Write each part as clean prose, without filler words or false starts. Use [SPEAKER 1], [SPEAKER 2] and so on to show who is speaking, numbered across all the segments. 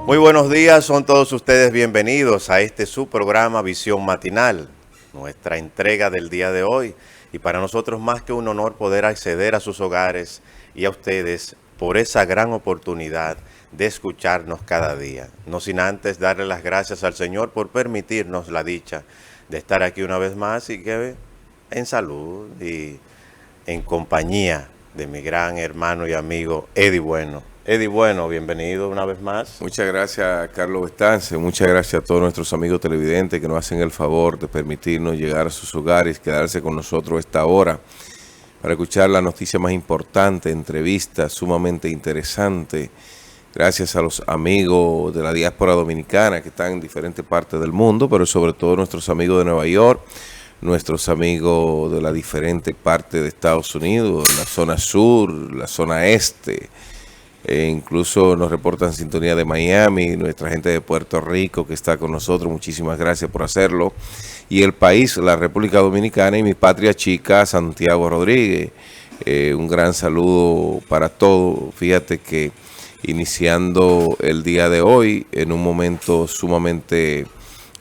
[SPEAKER 1] Muy buenos días, son todos ustedes bienvenidos a este su programa Visión Matinal, nuestra entrega del día de hoy. Y para nosotros más que un honor poder acceder a sus hogares y a ustedes por esa gran oportunidad de escucharnos cada día. No sin antes darle las gracias al Señor por permitirnos la dicha de estar aquí una vez más y que en salud y en compañía de mi gran hermano y amigo Eddie Bueno. Eddie Bueno, bienvenido una vez más.
[SPEAKER 2] Muchas gracias, Carlos Bestance. Muchas gracias a todos nuestros amigos televidentes que nos hacen el favor de permitirnos llegar a sus hogares, quedarse con nosotros esta hora para escuchar la noticia más importante, entrevistas sumamente interesantes. Gracias a los amigos de la diáspora dominicana que están en diferentes partes del mundo, pero sobre todo nuestros amigos de Nueva York, nuestros amigos de las diferentes partes de Estados Unidos, la zona sur, la zona este. Incluso nos reportan sintonía de Miami, nuestra gente de Puerto Rico que está con nosotros, muchísimas gracias por hacerlo. Y el país, la República Dominicana y mi patria chica, Santiago Rodríguez. Un gran saludo para todos. Fíjate que iniciando el día de hoy en un momento sumamente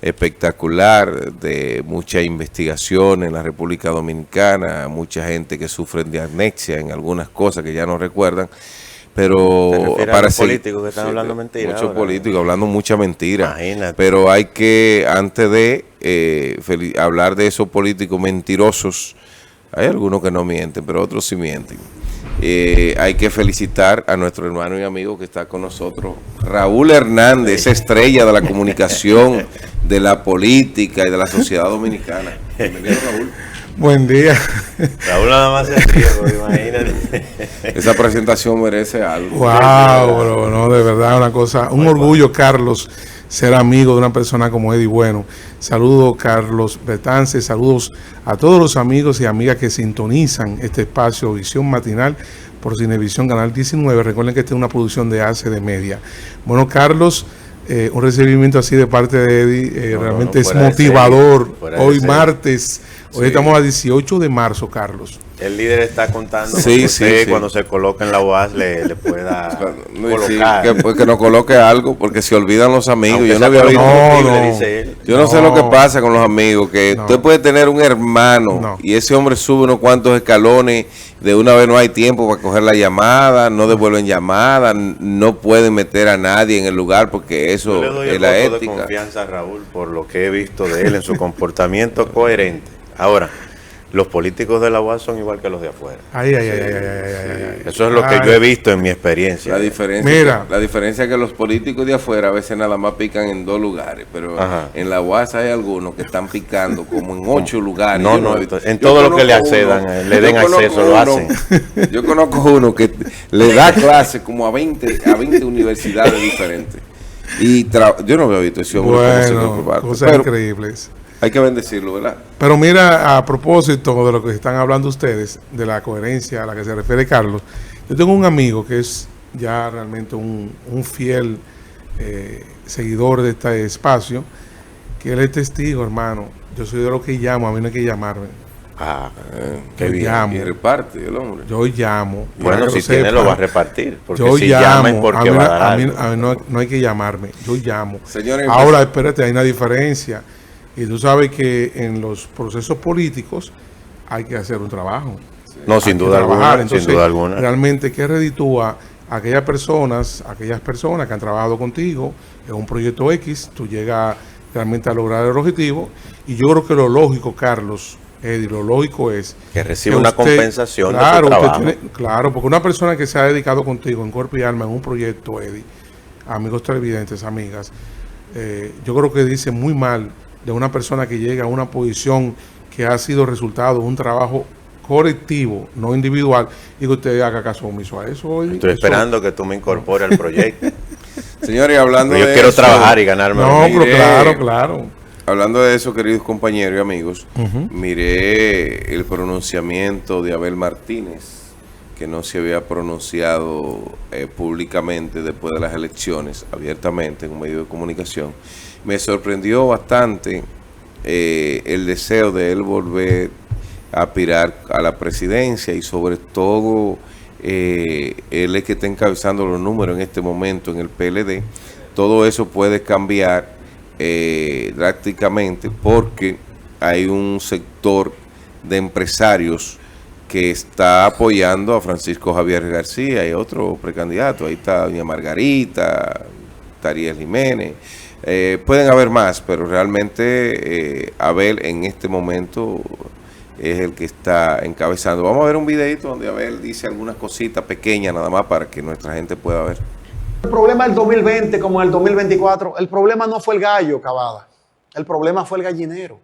[SPEAKER 2] espectacular de mucha investigación en la República Dominicana, mucha gente que sufre de amnesia en algunas cosas que ya no recuerdan. Pero
[SPEAKER 1] para políticos que están hablando mentiras.
[SPEAKER 2] Muchos políticos hablando mucha mentira.
[SPEAKER 1] Imagínate.
[SPEAKER 2] Pero hay que, antes de hablar de esos políticos mentirosos, hay algunos que no mienten, pero otros sí mienten. Hay que felicitar a nuestro hermano y amigo que está con nosotros, Raúl Hernández, esa estrella de la comunicación, de la política y de la sociedad dominicana. Bienvenido, Raúl.
[SPEAKER 3] Buen día.
[SPEAKER 1] Raúl nada más se ríe, imagínate.
[SPEAKER 2] Esa presentación merece algo.
[SPEAKER 3] Wow, bro, no, de verdad, una cosa, un orgullo, Carlos, ser amigo de una persona como Eddie Bueno. Saludos, Carlos Betance, saludos a todos los amigos y amigas que sintonizan este espacio Visión Matinal por Cinevisión Canal 19. Recuerden que esta es una producción de ACD Media. Bueno, Carlos, un recibimiento así de parte de Eddie realmente es motivador. Hoy martes. Hoy estamos a 18 de marzo, Carlos.
[SPEAKER 1] El líder está contando que usted cuando se coloque en la UAS le pueda colocar.
[SPEAKER 2] Que nos coloque algo, porque se olvidan los amigos.
[SPEAKER 1] Aunque
[SPEAKER 2] yo no había
[SPEAKER 1] visto.
[SPEAKER 2] Yo no sé lo que pasa con los amigos, que usted puede tener un hermano y ese hombre sube unos cuantos escalones, de una vez no hay tiempo para coger la llamada, no devuelven llamada, no pueden meter a nadie en el lugar porque eso es la ética.
[SPEAKER 1] Yo le doy el voto de confianza a Raúl por lo que he visto de él en su comportamiento coherente. Ahora, los políticos de la UAS son igual que los de afuera. Eso es lo que yo he visto en mi experiencia.
[SPEAKER 2] La diferencia es que los políticos de afuera a veces nada más pican en 2 lugares, pero en la UAS hay algunos que están picando como en 8 lugares.
[SPEAKER 1] En todo lo que le accedan, le den acceso, lo hacen.
[SPEAKER 2] Yo conozco uno que le da clases como a 20 universidades diferentes. Y yo no había visto ese hombre
[SPEAKER 3] como cosas increíbles.
[SPEAKER 2] Hay que bendecirlo, ¿verdad?
[SPEAKER 3] Pero mira, a propósito de lo que están hablando ustedes, de la coherencia a la que se refiere Carlos, yo tengo un amigo que es ya realmente un fiel seguidor de este espacio, que él es testigo, hermano. Yo soy de los que llamo, a mí no hay que llamarme.
[SPEAKER 2] Qué bien.
[SPEAKER 3] Llamo.
[SPEAKER 2] Y reparte el hombre.
[SPEAKER 3] Yo llamo.
[SPEAKER 1] Bueno, si tiene lo va a repartir. Porque
[SPEAKER 3] yo
[SPEAKER 1] si
[SPEAKER 3] llamo,
[SPEAKER 1] llama es porque va a dar algo.
[SPEAKER 3] A mí no hay que llamarme, yo llamo.
[SPEAKER 2] Señores,
[SPEAKER 3] ahora, espérate, hay una diferencia. Y tú sabes que en los procesos políticos hay que hacer un trabajo.
[SPEAKER 1] No, sin duda alguna.
[SPEAKER 3] Realmente, ¿qué reditúa a aquellas personas que han trabajado contigo en un proyecto X? Tú llegas realmente a lograr el objetivo. Y yo creo que lo lógico, Carlos, Eddie, lo lógico es
[SPEAKER 1] que reciba una compensación de su trabajo.
[SPEAKER 3] Porque una persona que se ha dedicado contigo en cuerpo y alma en un proyecto, Eddie, amigos televidentes, amigas, yo creo que dice muy mal de una persona que llega a una posición que ha sido resultado de un trabajo colectivo, no individual, y que usted haga caso omiso a eso.
[SPEAKER 1] Estoy esperando que tú me incorpores al proyecto.
[SPEAKER 2] Señores, hablando
[SPEAKER 1] de eso, yo quiero trabajar y ganarme.
[SPEAKER 3] Pero claro.
[SPEAKER 2] Hablando de eso, queridos compañeros y amigos, miré el pronunciamiento de Abel Martínez, que no se había pronunciado públicamente después de las elecciones, abiertamente en un medio de comunicación. Me sorprendió bastante el deseo de él volver a aspirar a la presidencia y sobre todo él es que está encabezando los números en este momento en el PLD, todo eso puede cambiar drásticamente porque hay un sector de empresarios que está apoyando a Francisco Javier García y otro precandidato. Ahí está doña Margarita, Tariel Jiménez. Pueden haber más, pero realmente Abel en este momento es el que está encabezando. Vamos a ver un videito donde Abel dice algunas cositas pequeñas nada más para que nuestra gente pueda ver.
[SPEAKER 4] El problema del 2020 como el 2024, el problema no fue el gallo, Cavada. El problema fue el gallinero.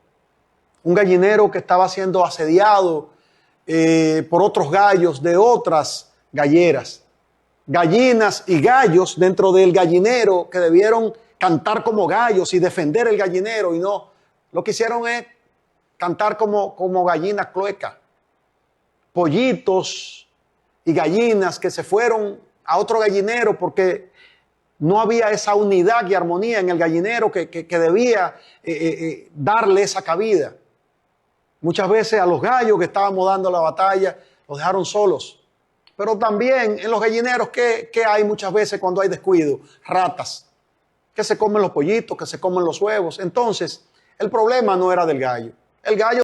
[SPEAKER 4] Un gallinero que estaba siendo asediado por otros gallos de otras galleras. Gallinas y gallos dentro del gallinero que debieron cantar como gallos y defender el gallinero y no. Lo que hicieron es cantar como gallinas cluecas. Pollitos y gallinas que se fueron a otro gallinero porque no había esa unidad y armonía en el gallinero que debía darle esa cabida. Muchas veces a los gallos que estábamos dando la batalla los dejaron solos. Pero también en los gallineros, ¿qué hay muchas veces cuando hay descuido? Ratas, que se comen los pollitos, que se comen los huevos. Entonces, el problema no era del gallo. El gallo...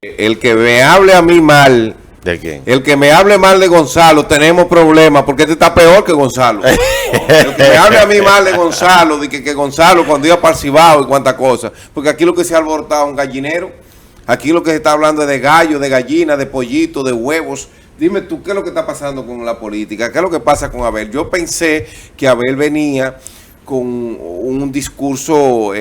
[SPEAKER 2] El que me hable a mí mal...
[SPEAKER 1] ¿De quién?
[SPEAKER 2] El que me hable mal de Gonzalo, tenemos problemas, porque este está peor que Gonzalo. El que me hable a mí mal de Gonzalo, de que Gonzalo cuando iba para el Cibao y cuantas cosas, porque aquí lo que se ha alborotado es un gallinero, aquí lo que se está hablando es de gallo, de gallina, de pollito, de huevos. Dime tú, ¿qué es lo que está pasando con la política? ¿Qué es lo que pasa con Abel? Yo pensé que Abel venía con un discurso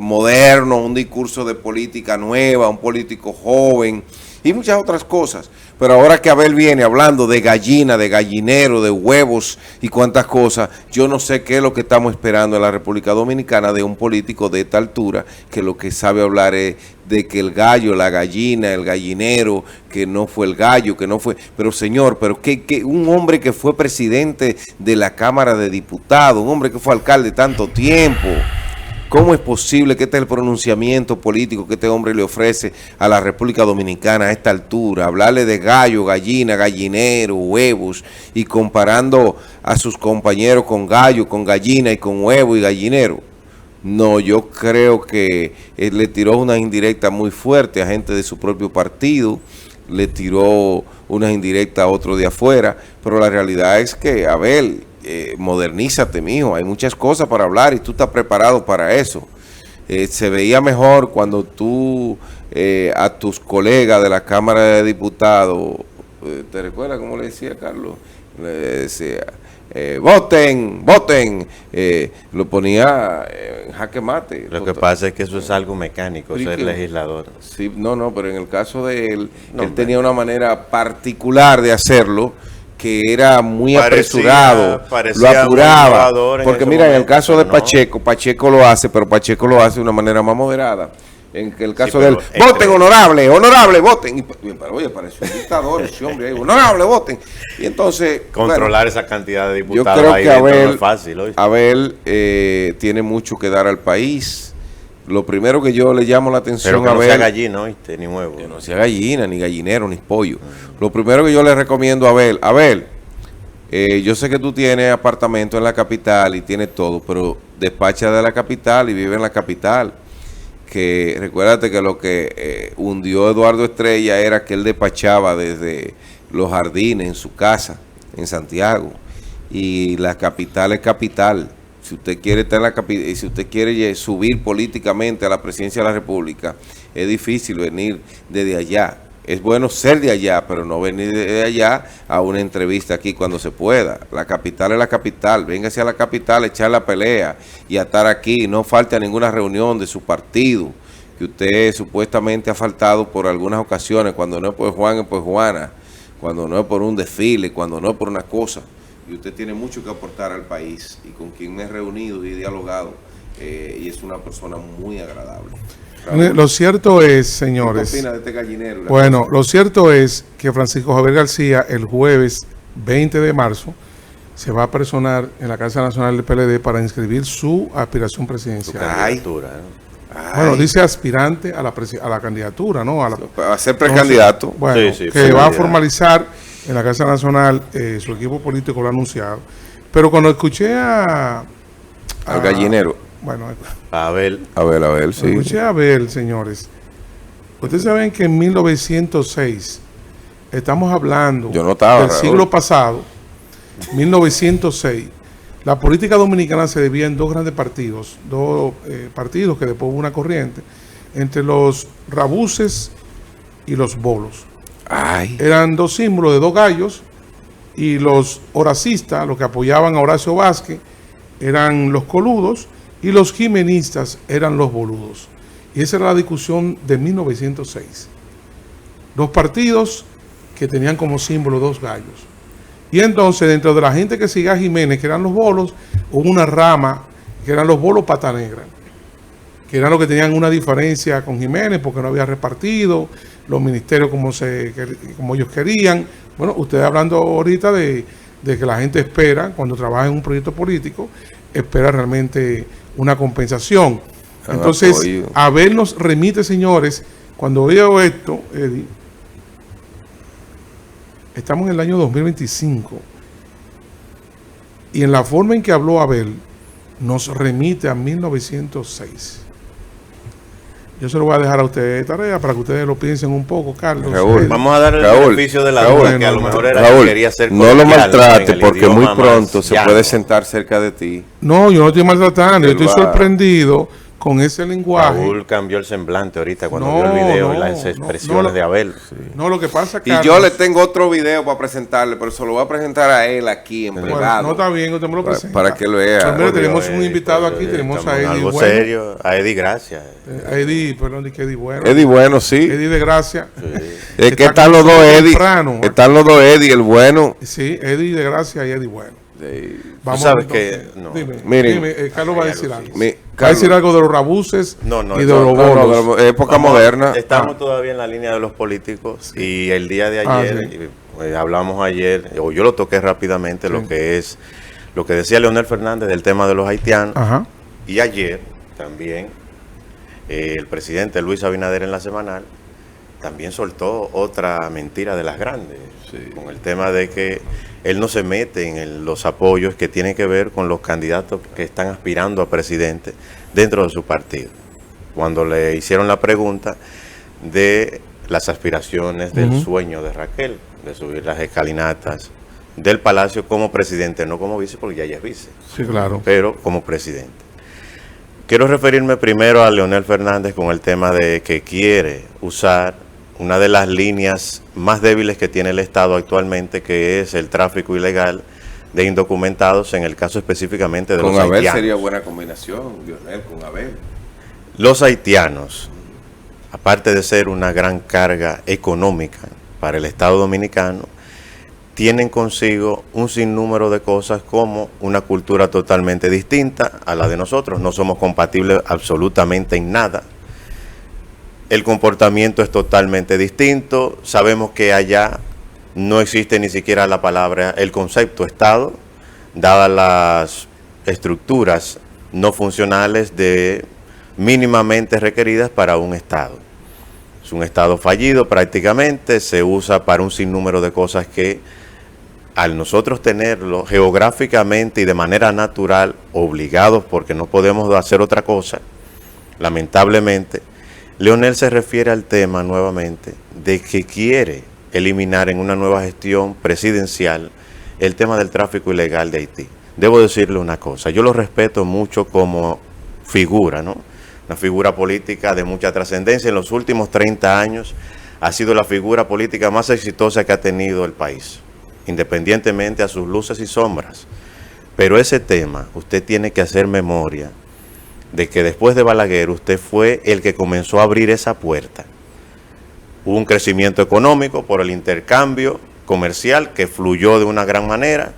[SPEAKER 2] moderno, un discurso de política nueva, un político joven y muchas otras cosas. Pero ahora que Abel viene hablando de gallina, de gallinero, de huevos y cuantas cosas, yo no sé qué es lo que estamos esperando en la República Dominicana de un político de esta altura, que lo que sabe hablar es de que el gallo, la gallina, el gallinero, que no fue el gallo, que no fue... Pero señor, pero que un hombre que fue presidente de la Cámara de Diputados, un hombre que fue alcalde tanto tiempo... ¿Cómo es posible que este es el pronunciamiento político que este hombre le ofrece a la República Dominicana a esta altura? Hablarle de gallo, gallina, gallinero, huevos y comparando a sus compañeros con gallo, con gallina y con huevo y gallinero. No, yo creo que le tiró una indirecta muy fuerte a gente de su propio partido, le tiró una indirecta a otro de afuera, pero la realidad es que, Abel... modernízate, mijo, hay muchas cosas para hablar y tú estás preparado para eso. Se veía mejor cuando tú a tus colegas de la Cámara de Diputados, ¿te recuerdas cómo le decía Carlos? Le decía, voten, voten, lo ponía en jaque mate.
[SPEAKER 1] Lo que pasa es que eso es algo mecánico, ser legislador.
[SPEAKER 2] Sí, no, pero en el caso de él, él tenía una manera particular de hacerlo, que era muy apresurado, lo apuraba, porque mira, en el caso de Pacheco, Pacheco lo hace, pero Pacheco lo hace de una manera más moderada. En el caso de él, voten, honorable, voten. Pero, oye, parece un dictador ese hombre ahí, honorable, voten. Y entonces...
[SPEAKER 1] Controlar esa cantidad de diputados
[SPEAKER 2] yo creo
[SPEAKER 1] ahí
[SPEAKER 2] que Abel,
[SPEAKER 1] no es fácil. ¿Oíste?
[SPEAKER 2] Abel tiene mucho que dar al país. Lo primero que yo le llamo la atención
[SPEAKER 1] pero que
[SPEAKER 2] a
[SPEAKER 1] no
[SPEAKER 2] Abel...
[SPEAKER 1] sea gallina, ¿oíste? Ni huevo.
[SPEAKER 2] Que no sea gallina, ni gallinero, ni pollo. Lo primero que yo le recomiendo a Abel, yo sé que tú tienes apartamento en la capital y tienes todo, pero despacha de la capital y vive en la capital. Que recuérdate que lo que hundió Eduardo Estrella era que él despachaba desde los jardines en su casa, en Santiago. Y la capital es capital. Si usted quiere estar en la capital y si usted quiere subir políticamente a la presidencia de la República, es difícil venir desde allá. Es bueno ser de allá, pero no venir de allá a una entrevista aquí cuando se pueda. La capital es la capital. Véngase a la capital a echar la pelea y a estar aquí. No falte a ninguna reunión de su partido, que usted supuestamente ha faltado por algunas ocasiones, cuando no es por Juan, es por Juana, cuando no es por un desfile, cuando no es por una cosa. Y usted tiene mucho que aportar al país y con quien me he reunido y dialogado y es una persona muy agradable.
[SPEAKER 3] Lo cierto es, señores,
[SPEAKER 2] ¿qué opina de este gallinero?
[SPEAKER 3] Bueno, lo cierto es que Francisco Javier García el jueves 20 de marzo se va a personar en la Casa Nacional del PLD para inscribir su aspiración presidencial. Bueno, dice aspirante a la candidatura, ¿no?
[SPEAKER 2] A ser precandidato.
[SPEAKER 3] Bueno, sí, que va a formalizar en la Casa Nacional, su equipo político lo ha anunciado. Pero cuando escuché al
[SPEAKER 2] gallinero.
[SPEAKER 3] Bueno,
[SPEAKER 1] A ver,
[SPEAKER 2] Sí.
[SPEAKER 3] escuché a Abel, señores. Ustedes saben que en 1906, estamos hablando
[SPEAKER 2] Yo no estaba,
[SPEAKER 3] del
[SPEAKER 2] Raúl.
[SPEAKER 3] siglo pasado, 1906, la política dominicana se dividía en dos grandes partidos, partidos que después hubo una corriente, entre los rabuses y los bolos.
[SPEAKER 2] Ay.
[SPEAKER 3] Eran dos símbolos de dos gallos, y los horacistas, los que apoyaban a Horacio Vázquez, eran los coludos, y los jimenistas eran los boludos. Y esa era la discusión de 1906. Dos partidos que tenían como símbolo dos gallos. Y entonces, dentro de la gente que seguía a Jiménez, que eran los bolos, hubo una rama que eran los bolos pata negra, que eran los que tenían una diferencia con Jiménez porque no había repartido los ministerios como ellos querían. Bueno, ustedes hablando ahorita de que la gente espera, cuando trabaja en un proyecto político, espera realmente una compensación. Entonces, Abel nos remite, señores, cuando veo esto, Eddie, estamos en el año 2025, y en la forma en que habló Abel, nos remite a 1906. Yo se lo voy a dejar a ustedes de tarea para que ustedes lo piensen un poco, Carlos.
[SPEAKER 2] Raúl,
[SPEAKER 1] vamos a dar el beneficio de la
[SPEAKER 2] Raúl,
[SPEAKER 1] duda, que a lo mejor era
[SPEAKER 2] Raúl,
[SPEAKER 1] que quería ser
[SPEAKER 2] no lo
[SPEAKER 1] coloquial,
[SPEAKER 2] maltrate
[SPEAKER 1] en el
[SPEAKER 2] porque muy
[SPEAKER 1] idioma
[SPEAKER 2] pronto
[SPEAKER 1] más
[SPEAKER 2] se
[SPEAKER 1] llano.
[SPEAKER 2] puede sentar cerca de ti.
[SPEAKER 3] No, yo no estoy maltratando, yo
[SPEAKER 2] Él
[SPEAKER 3] estoy
[SPEAKER 2] va-
[SPEAKER 3] sorprendido con ese lenguaje.
[SPEAKER 1] Raúl cambió el semblante ahorita cuando
[SPEAKER 3] No,
[SPEAKER 1] vio el video y
[SPEAKER 3] no,
[SPEAKER 1] las
[SPEAKER 3] no,
[SPEAKER 1] expresiones
[SPEAKER 3] no,
[SPEAKER 1] de Abel.
[SPEAKER 3] No, lo que pasa,
[SPEAKER 2] Y
[SPEAKER 3] Carlos,
[SPEAKER 2] yo le tengo otro video para presentarle, pero se lo voy a presentar a él aquí en
[SPEAKER 3] bueno,
[SPEAKER 2] privado.
[SPEAKER 3] no está bien, usted me lo
[SPEAKER 2] Para-
[SPEAKER 3] presenta.
[SPEAKER 2] para que lo vea.
[SPEAKER 3] Pues mira,
[SPEAKER 2] Obvio,
[SPEAKER 3] tenemos un invitado aquí, tenemos a
[SPEAKER 1] Estamos en
[SPEAKER 3] Eddie
[SPEAKER 1] algo
[SPEAKER 3] Bueno.
[SPEAKER 1] serio, a Eddie Gracias.
[SPEAKER 3] A Eddie, perdón, que Eddie Bueno.
[SPEAKER 2] Eddie Bueno, sí.
[SPEAKER 3] Eddie de Gracia.
[SPEAKER 2] Es que
[SPEAKER 3] Está
[SPEAKER 2] están
[SPEAKER 3] con
[SPEAKER 2] los dos
[SPEAKER 3] nosotros
[SPEAKER 2] Eddie.
[SPEAKER 3] temprano.
[SPEAKER 2] Están los dos Eddie, el bueno.
[SPEAKER 3] Sí, Eddie de Gracia y Eddie Bueno.
[SPEAKER 2] Sí.
[SPEAKER 3] Vamos
[SPEAKER 1] sabes
[SPEAKER 3] entonces.
[SPEAKER 1] que- no.
[SPEAKER 3] Dime,
[SPEAKER 2] Miren.
[SPEAKER 3] dime, Carlos va a decir algo.
[SPEAKER 2] Mi-
[SPEAKER 3] Va a
[SPEAKER 2] Carlos.
[SPEAKER 3] decir algo de los rabuses
[SPEAKER 1] No, no,
[SPEAKER 3] y de
[SPEAKER 1] eso-
[SPEAKER 3] los
[SPEAKER 2] No, no,
[SPEAKER 3] bolos.
[SPEAKER 2] de la época
[SPEAKER 1] Vamos,
[SPEAKER 2] moderna.
[SPEAKER 1] Estamos todavía en la línea de los políticos y el día de ayer, hablamos ayer, o yo lo toqué rápidamente, lo que decía Leonel Fernández del tema de los haitianos.
[SPEAKER 3] Ajá.
[SPEAKER 1] Y ayer también el presidente Luis Abinader en la semanal también soltó otra mentira de las grandes, con el tema de que él no se mete en los apoyos que tienen que ver con los candidatos que están aspirando a presidente dentro de su partido. Cuando le hicieron la pregunta de las aspiraciones del sueño de Raquel, de subir las escalinatas del Palacio como presidente, no como vice, porque ya ella es vice,
[SPEAKER 3] Sí, claro.
[SPEAKER 1] pero como presidente. Quiero referirme primero a Leonel Fernández con el tema de que quiere usar una de las líneas más débiles que tiene el Estado actualmente, que es el tráfico ilegal de indocumentados, en el caso específicamente de
[SPEAKER 2] Con
[SPEAKER 1] los
[SPEAKER 2] Abel
[SPEAKER 1] haitianos.
[SPEAKER 2] sería buena combinación, Lionel, con Abel.
[SPEAKER 1] Los haitianos, aparte de ser una gran carga económica para el Estado dominicano, tienen consigo un sinnúmero de cosas como una cultura totalmente distinta a la de nosotros. No somos compatibles absolutamente en nada. El comportamiento es totalmente distinto. Sabemos que allá no existe ni siquiera la palabra, el concepto Estado, dadas las estructuras no funcionales de mínimamente requeridas para un Estado. Es un Estado fallido prácticamente, se usa para un sinnúmero de cosas que al nosotros tenerlo geográficamente y de manera natural, obligados porque no podemos hacer otra cosa, lamentablemente, Leonel se refiere al tema nuevamente de que quiere eliminar en una nueva gestión presidencial el tema del tráfico ilegal de Haití. Debo decirle una cosa, yo lo respeto mucho como figura, ¿no? Una figura política de mucha trascendencia. En los últimos 30 años ha sido la figura política más exitosa que ha tenido el país, independientemente a sus luces y sombras. Pero ese tema, usted tiene que hacer memoria de que después de Balaguer usted fue el que comenzó a abrir esa puerta. Hubo un crecimiento económico por el intercambio comercial que fluyó de una gran manera,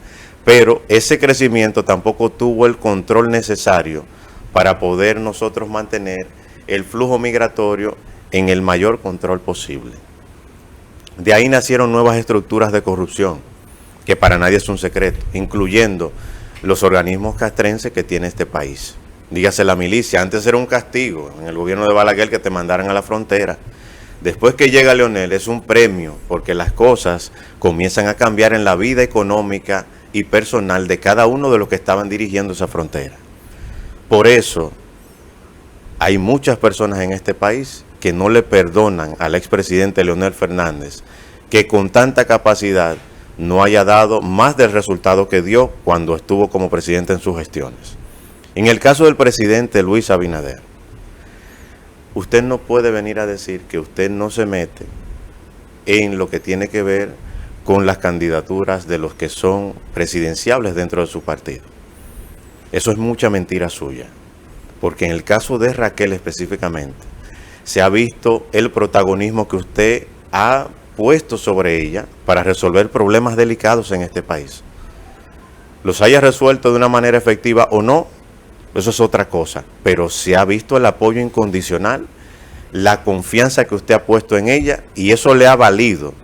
[SPEAKER 1] pero ese crecimiento tampoco tuvo el control necesario para poder nosotros mantener el flujo migratorio en el mayor control posible. De ahí nacieron nuevas estructuras de corrupción, que para nadie es un secreto, incluyendo los organismos castrenses que tiene este país. Dígase la milicia, antes era un castigo en el gobierno de Balaguer que te mandaran a la frontera. Después que llega Leonel es un premio porque las cosas comienzan a cambiar en la vida económica y personal de cada uno de los que estaban dirigiendo esa frontera. Por eso hay muchas personas en este país que no le perdonan al expresidente Leonel Fernández que con tanta capacidad no haya dado más del resultado que dio cuando estuvo como presidente en sus gestiones. En el caso del presidente Luis Abinader, usted no puede venir a decir que usted no se mete en lo que tiene que ver con las candidaturas de los que son presidenciables dentro de su partido. Eso es mucha mentira suya, porque en el caso de Raquel específicamente, se ha visto el protagonismo que usted ha puesto sobre ella para resolver problemas delicados en este país. Los haya resuelto de una manera efectiva o no, eso es otra cosa, pero se ha visto el apoyo incondicional, la confianza que usted ha puesto en ella, y eso le ha valido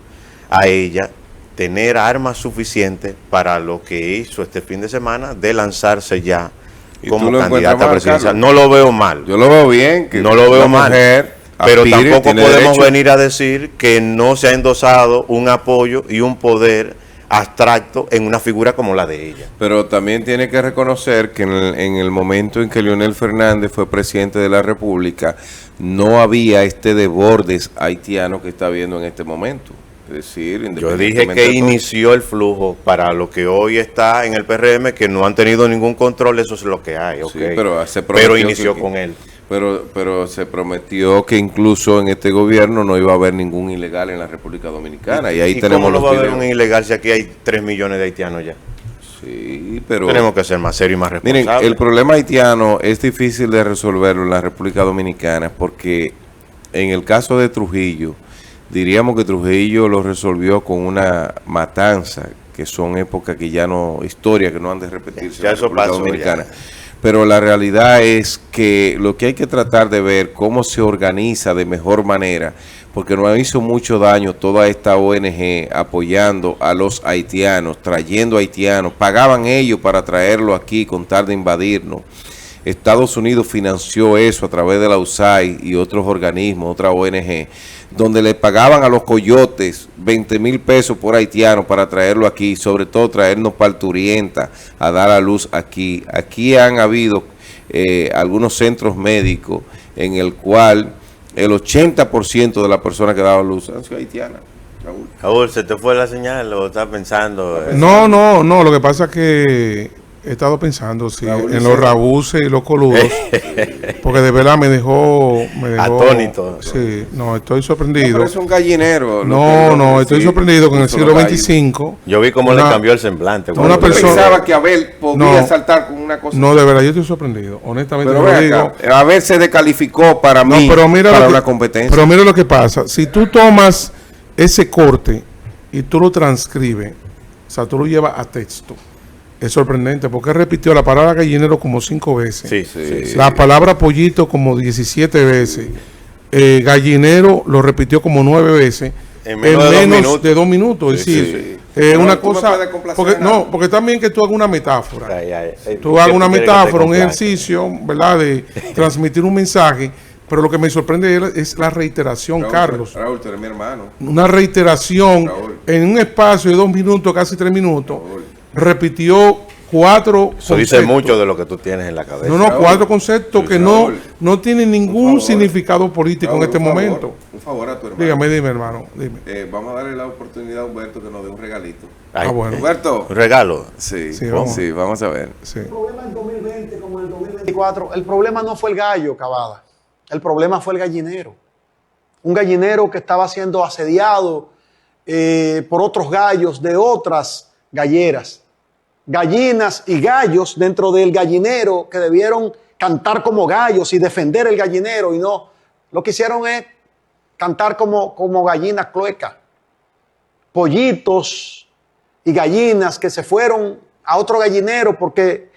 [SPEAKER 1] a ella tener armas suficientes para lo que hizo este fin de semana de lanzarse ya como candidata presidencial. No lo veo mal.
[SPEAKER 2] Yo lo veo bien. Que
[SPEAKER 1] no lo veo mal. Pero tampoco podemos
[SPEAKER 2] derecho.
[SPEAKER 1] venir a decir que no se ha endosado un apoyo y un poder abstracto en una figura como la de ella.
[SPEAKER 2] Pero también tiene que reconocer que en el momento en que Leonel Fernández fue presidente de la República, no había este desbordes haitiano que está habiendo en este momento. Es decir,
[SPEAKER 1] yo dije que inició el flujo para lo que hoy está en el PRM, que no han tenido ningún control, eso es lo que hay.
[SPEAKER 2] Sí,
[SPEAKER 1] okay.
[SPEAKER 2] pero
[SPEAKER 1] inició con él.
[SPEAKER 2] Pero se prometió que incluso en este gobierno no iba a haber ningún ilegal en la República Dominicana. Y ahí tenemos
[SPEAKER 1] ¿cómo no
[SPEAKER 2] los
[SPEAKER 1] va a haber
[SPEAKER 2] videos.
[SPEAKER 1] un ilegal si aquí hay 3 millones de haitianos ya?
[SPEAKER 2] Sí, pero
[SPEAKER 1] tenemos que ser más serios y más responsables.
[SPEAKER 2] Miren, el problema haitiano es difícil de resolverlo en la República Dominicana porque en el caso de Trujillo, diríamos que Trujillo lo resolvió con una matanza, que son épocas que ya no, historias que no han de repetirse
[SPEAKER 1] ya
[SPEAKER 2] en la República Dominicana.
[SPEAKER 1] Ya.
[SPEAKER 2] Pero la realidad es que lo que hay que tratar de ver cómo se organiza de mejor manera, porque nos hizo mucho daño toda esta ONG apoyando a los haitianos, trayendo haitianos, pagaban ellos para traerlo aquí con tal de invadirnos. Estados Unidos financió eso a través de la USAID y otros organismos, otra ONG, donde le pagaban a los coyotes 20,000 pesos por haitiano para traerlo aquí, sobre todo traernos parturienta a dar a luz aquí. Aquí han habido algunos centros médicos en el cual el 80% de las personas que daban luz han sido haitianas.
[SPEAKER 1] Raúl, ¿se te fue la señal o estás pensando?
[SPEAKER 3] No, lo que pasa es que he estado pensando en los rabuses y los coludos, porque de verdad me dejó
[SPEAKER 1] atónito.
[SPEAKER 3] Sí, no, estoy sorprendido.
[SPEAKER 2] No, es un gallinero.
[SPEAKER 3] No, estoy sorprendido con el siglo XXV.
[SPEAKER 1] Yo vi cómo le cambió el semblante.
[SPEAKER 3] Una persona
[SPEAKER 2] pensaba que Abel podía saltar con una cosa.
[SPEAKER 3] No, de verdad, yo estoy sorprendido. Honestamente,
[SPEAKER 2] pero digo. Abel se descalificó para mí para una competencia.
[SPEAKER 3] Pero mira lo que pasa. Si tú tomas ese corte y tú lo transcribes, o sea, tú lo llevas a texto, es sorprendente porque repitió la palabra gallinero como 5 veces.
[SPEAKER 2] Sí.
[SPEAKER 3] La palabra pollito como 17 veces. Gallinero lo repitió como 9 veces. En menos de 2 minutos. Es decir, una cosa. Porque también que tú hagas una metáfora. Tú hagas una metáfora, un ejercicio, ¿verdad? De transmitir un mensaje. Pero lo que me sorprende es la reiteración, Carlos.
[SPEAKER 2] Raúl, tú eres mi hermano.
[SPEAKER 3] Una reiteración en un espacio de 2 minutos, casi 3 minutos. Repitió 4 conceptos.
[SPEAKER 1] Eso dice mucho de lo que tú tienes en la cabeza.
[SPEAKER 3] No, 4 conceptos que no tienen ningún significado político en este momento.
[SPEAKER 2] Un favor a tu hermano.
[SPEAKER 3] Dime, hermano.
[SPEAKER 2] Vamos a darle la oportunidad a Humberto que nos dé un regalito.
[SPEAKER 3] Bueno.
[SPEAKER 2] Humberto.
[SPEAKER 1] ¿Un regalo?
[SPEAKER 2] Sí,
[SPEAKER 3] vamos.
[SPEAKER 2] Vamos a ver.
[SPEAKER 3] Sí.
[SPEAKER 4] El problema en 2020 como en el 2024, el problema no fue el gallo, Cavada. El problema fue el gallinero. Un gallinero que estaba siendo asediado por otros gallos de otras galleras. Gallinas y gallos dentro del gallinero que debieron cantar como gallos y defender el gallinero y no. Lo que hicieron es cantar como gallinas cluecas. Pollitos y gallinas que se fueron a otro gallinero porque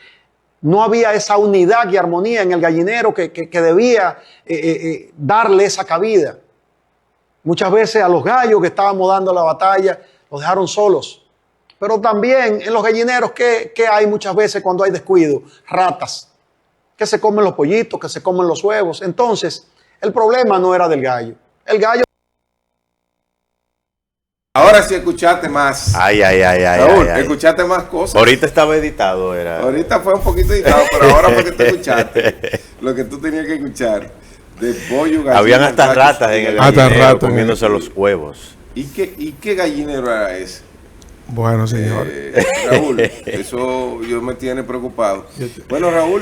[SPEAKER 4] no había esa unidad y armonía en el gallinero que debía darle esa cabida. Muchas veces a los gallos que estábamos dando la batalla los dejaron solos. Pero también en los gallineros, ¿qué hay muchas veces cuando hay descuido? Ratas, que se comen los pollitos, que se comen los huevos. Entonces, el problema no era del gallo. El gallo
[SPEAKER 2] Ahora sí escuchaste más.
[SPEAKER 1] Ay.
[SPEAKER 2] Raúl, escuchaste más cosas.
[SPEAKER 1] Ahorita estaba editado, era.
[SPEAKER 2] Ahorita fue un poquito editado, pero ahora fue que te escuchaste lo que tú tenías que escuchar. De pollo, gallina.
[SPEAKER 1] Habían hasta ratas en el gallinero comiéndose los huevos.
[SPEAKER 2] ¿Y qué gallinero era ese?
[SPEAKER 3] Bueno, señor.
[SPEAKER 2] Raúl, eso yo me tiene preocupado. Bueno, Raúl,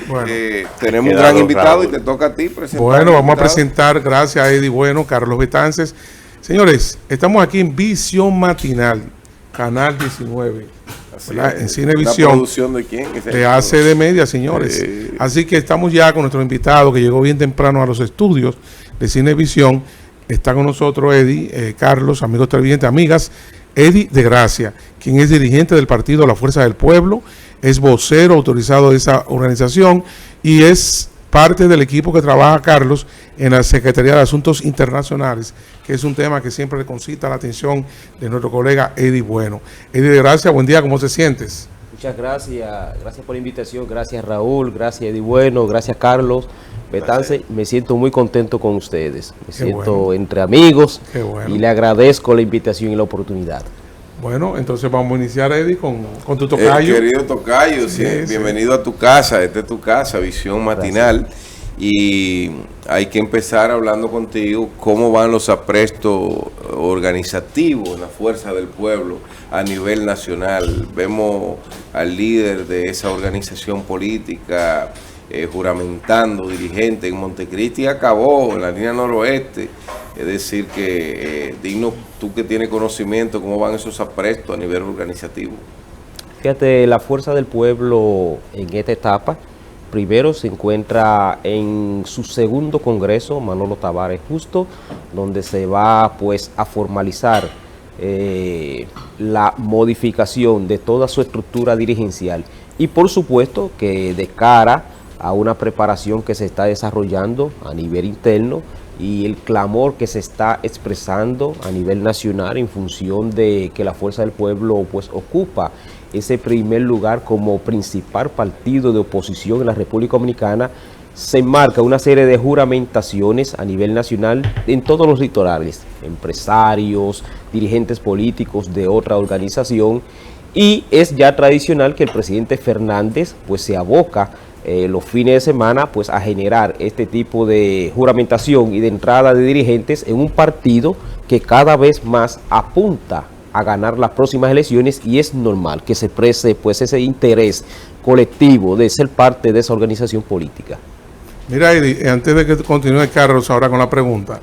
[SPEAKER 2] tenemos un
[SPEAKER 1] Quedado,
[SPEAKER 2] gran invitado
[SPEAKER 1] Raúl.
[SPEAKER 2] y te toca a ti presentar.
[SPEAKER 3] Bueno, vamos a presentar, gracias a Eddie Bueno, Carlos Betances. Señores, estamos aquí en Visión Matinal, Canal 19. En Cinevisión.
[SPEAKER 2] ¿La producción de quién?
[SPEAKER 3] De ACD Media, señores. Así que estamos ya con nuestro invitado que llegó bien temprano a los estudios de Cinevisión. Está con nosotros Eddie, Carlos, amigos televidentes, amigas. Eddie de Gracia, quien es dirigente del partido La Fuerza del Pueblo, es vocero autorizado de esa organización y es parte del equipo que trabaja Carlos en la Secretaría de Asuntos Internacionales, que es un tema que siempre le concita la atención de nuestro colega Eddie Bueno. Eddie de Gracia, buen día, ¿cómo te sientes?
[SPEAKER 5] Muchas gracias por la invitación, gracias Raúl, gracias Eddie Bueno, gracias Carlos Betances. Me siento muy contento con ustedes, me siento entre amigos y le agradezco la invitación y la oportunidad.
[SPEAKER 3] Bueno, entonces vamos a iniciar, Eddie, con tu tocayo.
[SPEAKER 2] Querido tocayo, bienvenido a tu casa, esta es tu casa, Visión Matinal. Gracias. Y hay que empezar hablando contigo cómo van los aprestos organizativos en la Fuerza del Pueblo a nivel nacional. Vemos al líder de esa organización política juramentando dirigente en Montecristi, acabó en la línea noroeste. Es decir que, digno, tú que tienes conocimiento, ¿cómo van esos aprestos a nivel organizativo?
[SPEAKER 5] Fíjate, la Fuerza del Pueblo en esta etapa, primero se encuentra en su segundo congreso, Manolo Tavares Justo, donde se va pues a formalizar la modificación de toda su estructura dirigencial y por supuesto que de cara a una preparación que se está desarrollando a nivel interno y el clamor que se está expresando a nivel nacional en función de que la Fuerza del Pueblo pues ocupa ese primer lugar como principal partido de oposición en la República Dominicana. Se enmarca una serie de juramentaciones a nivel nacional en todos los litorales, empresarios, dirigentes políticos de otra organización, y es ya tradicional que el presidente Fernández pues se aboca los fines de semana pues a generar este tipo de juramentación y de entrada de dirigentes en un partido que cada vez más apunta a ganar las próximas elecciones, y es normal que se exprese pues ese interés colectivo de ser parte de esa organización política.
[SPEAKER 3] Mira, Eddie, antes de que continúe Carlos ahora con la pregunta,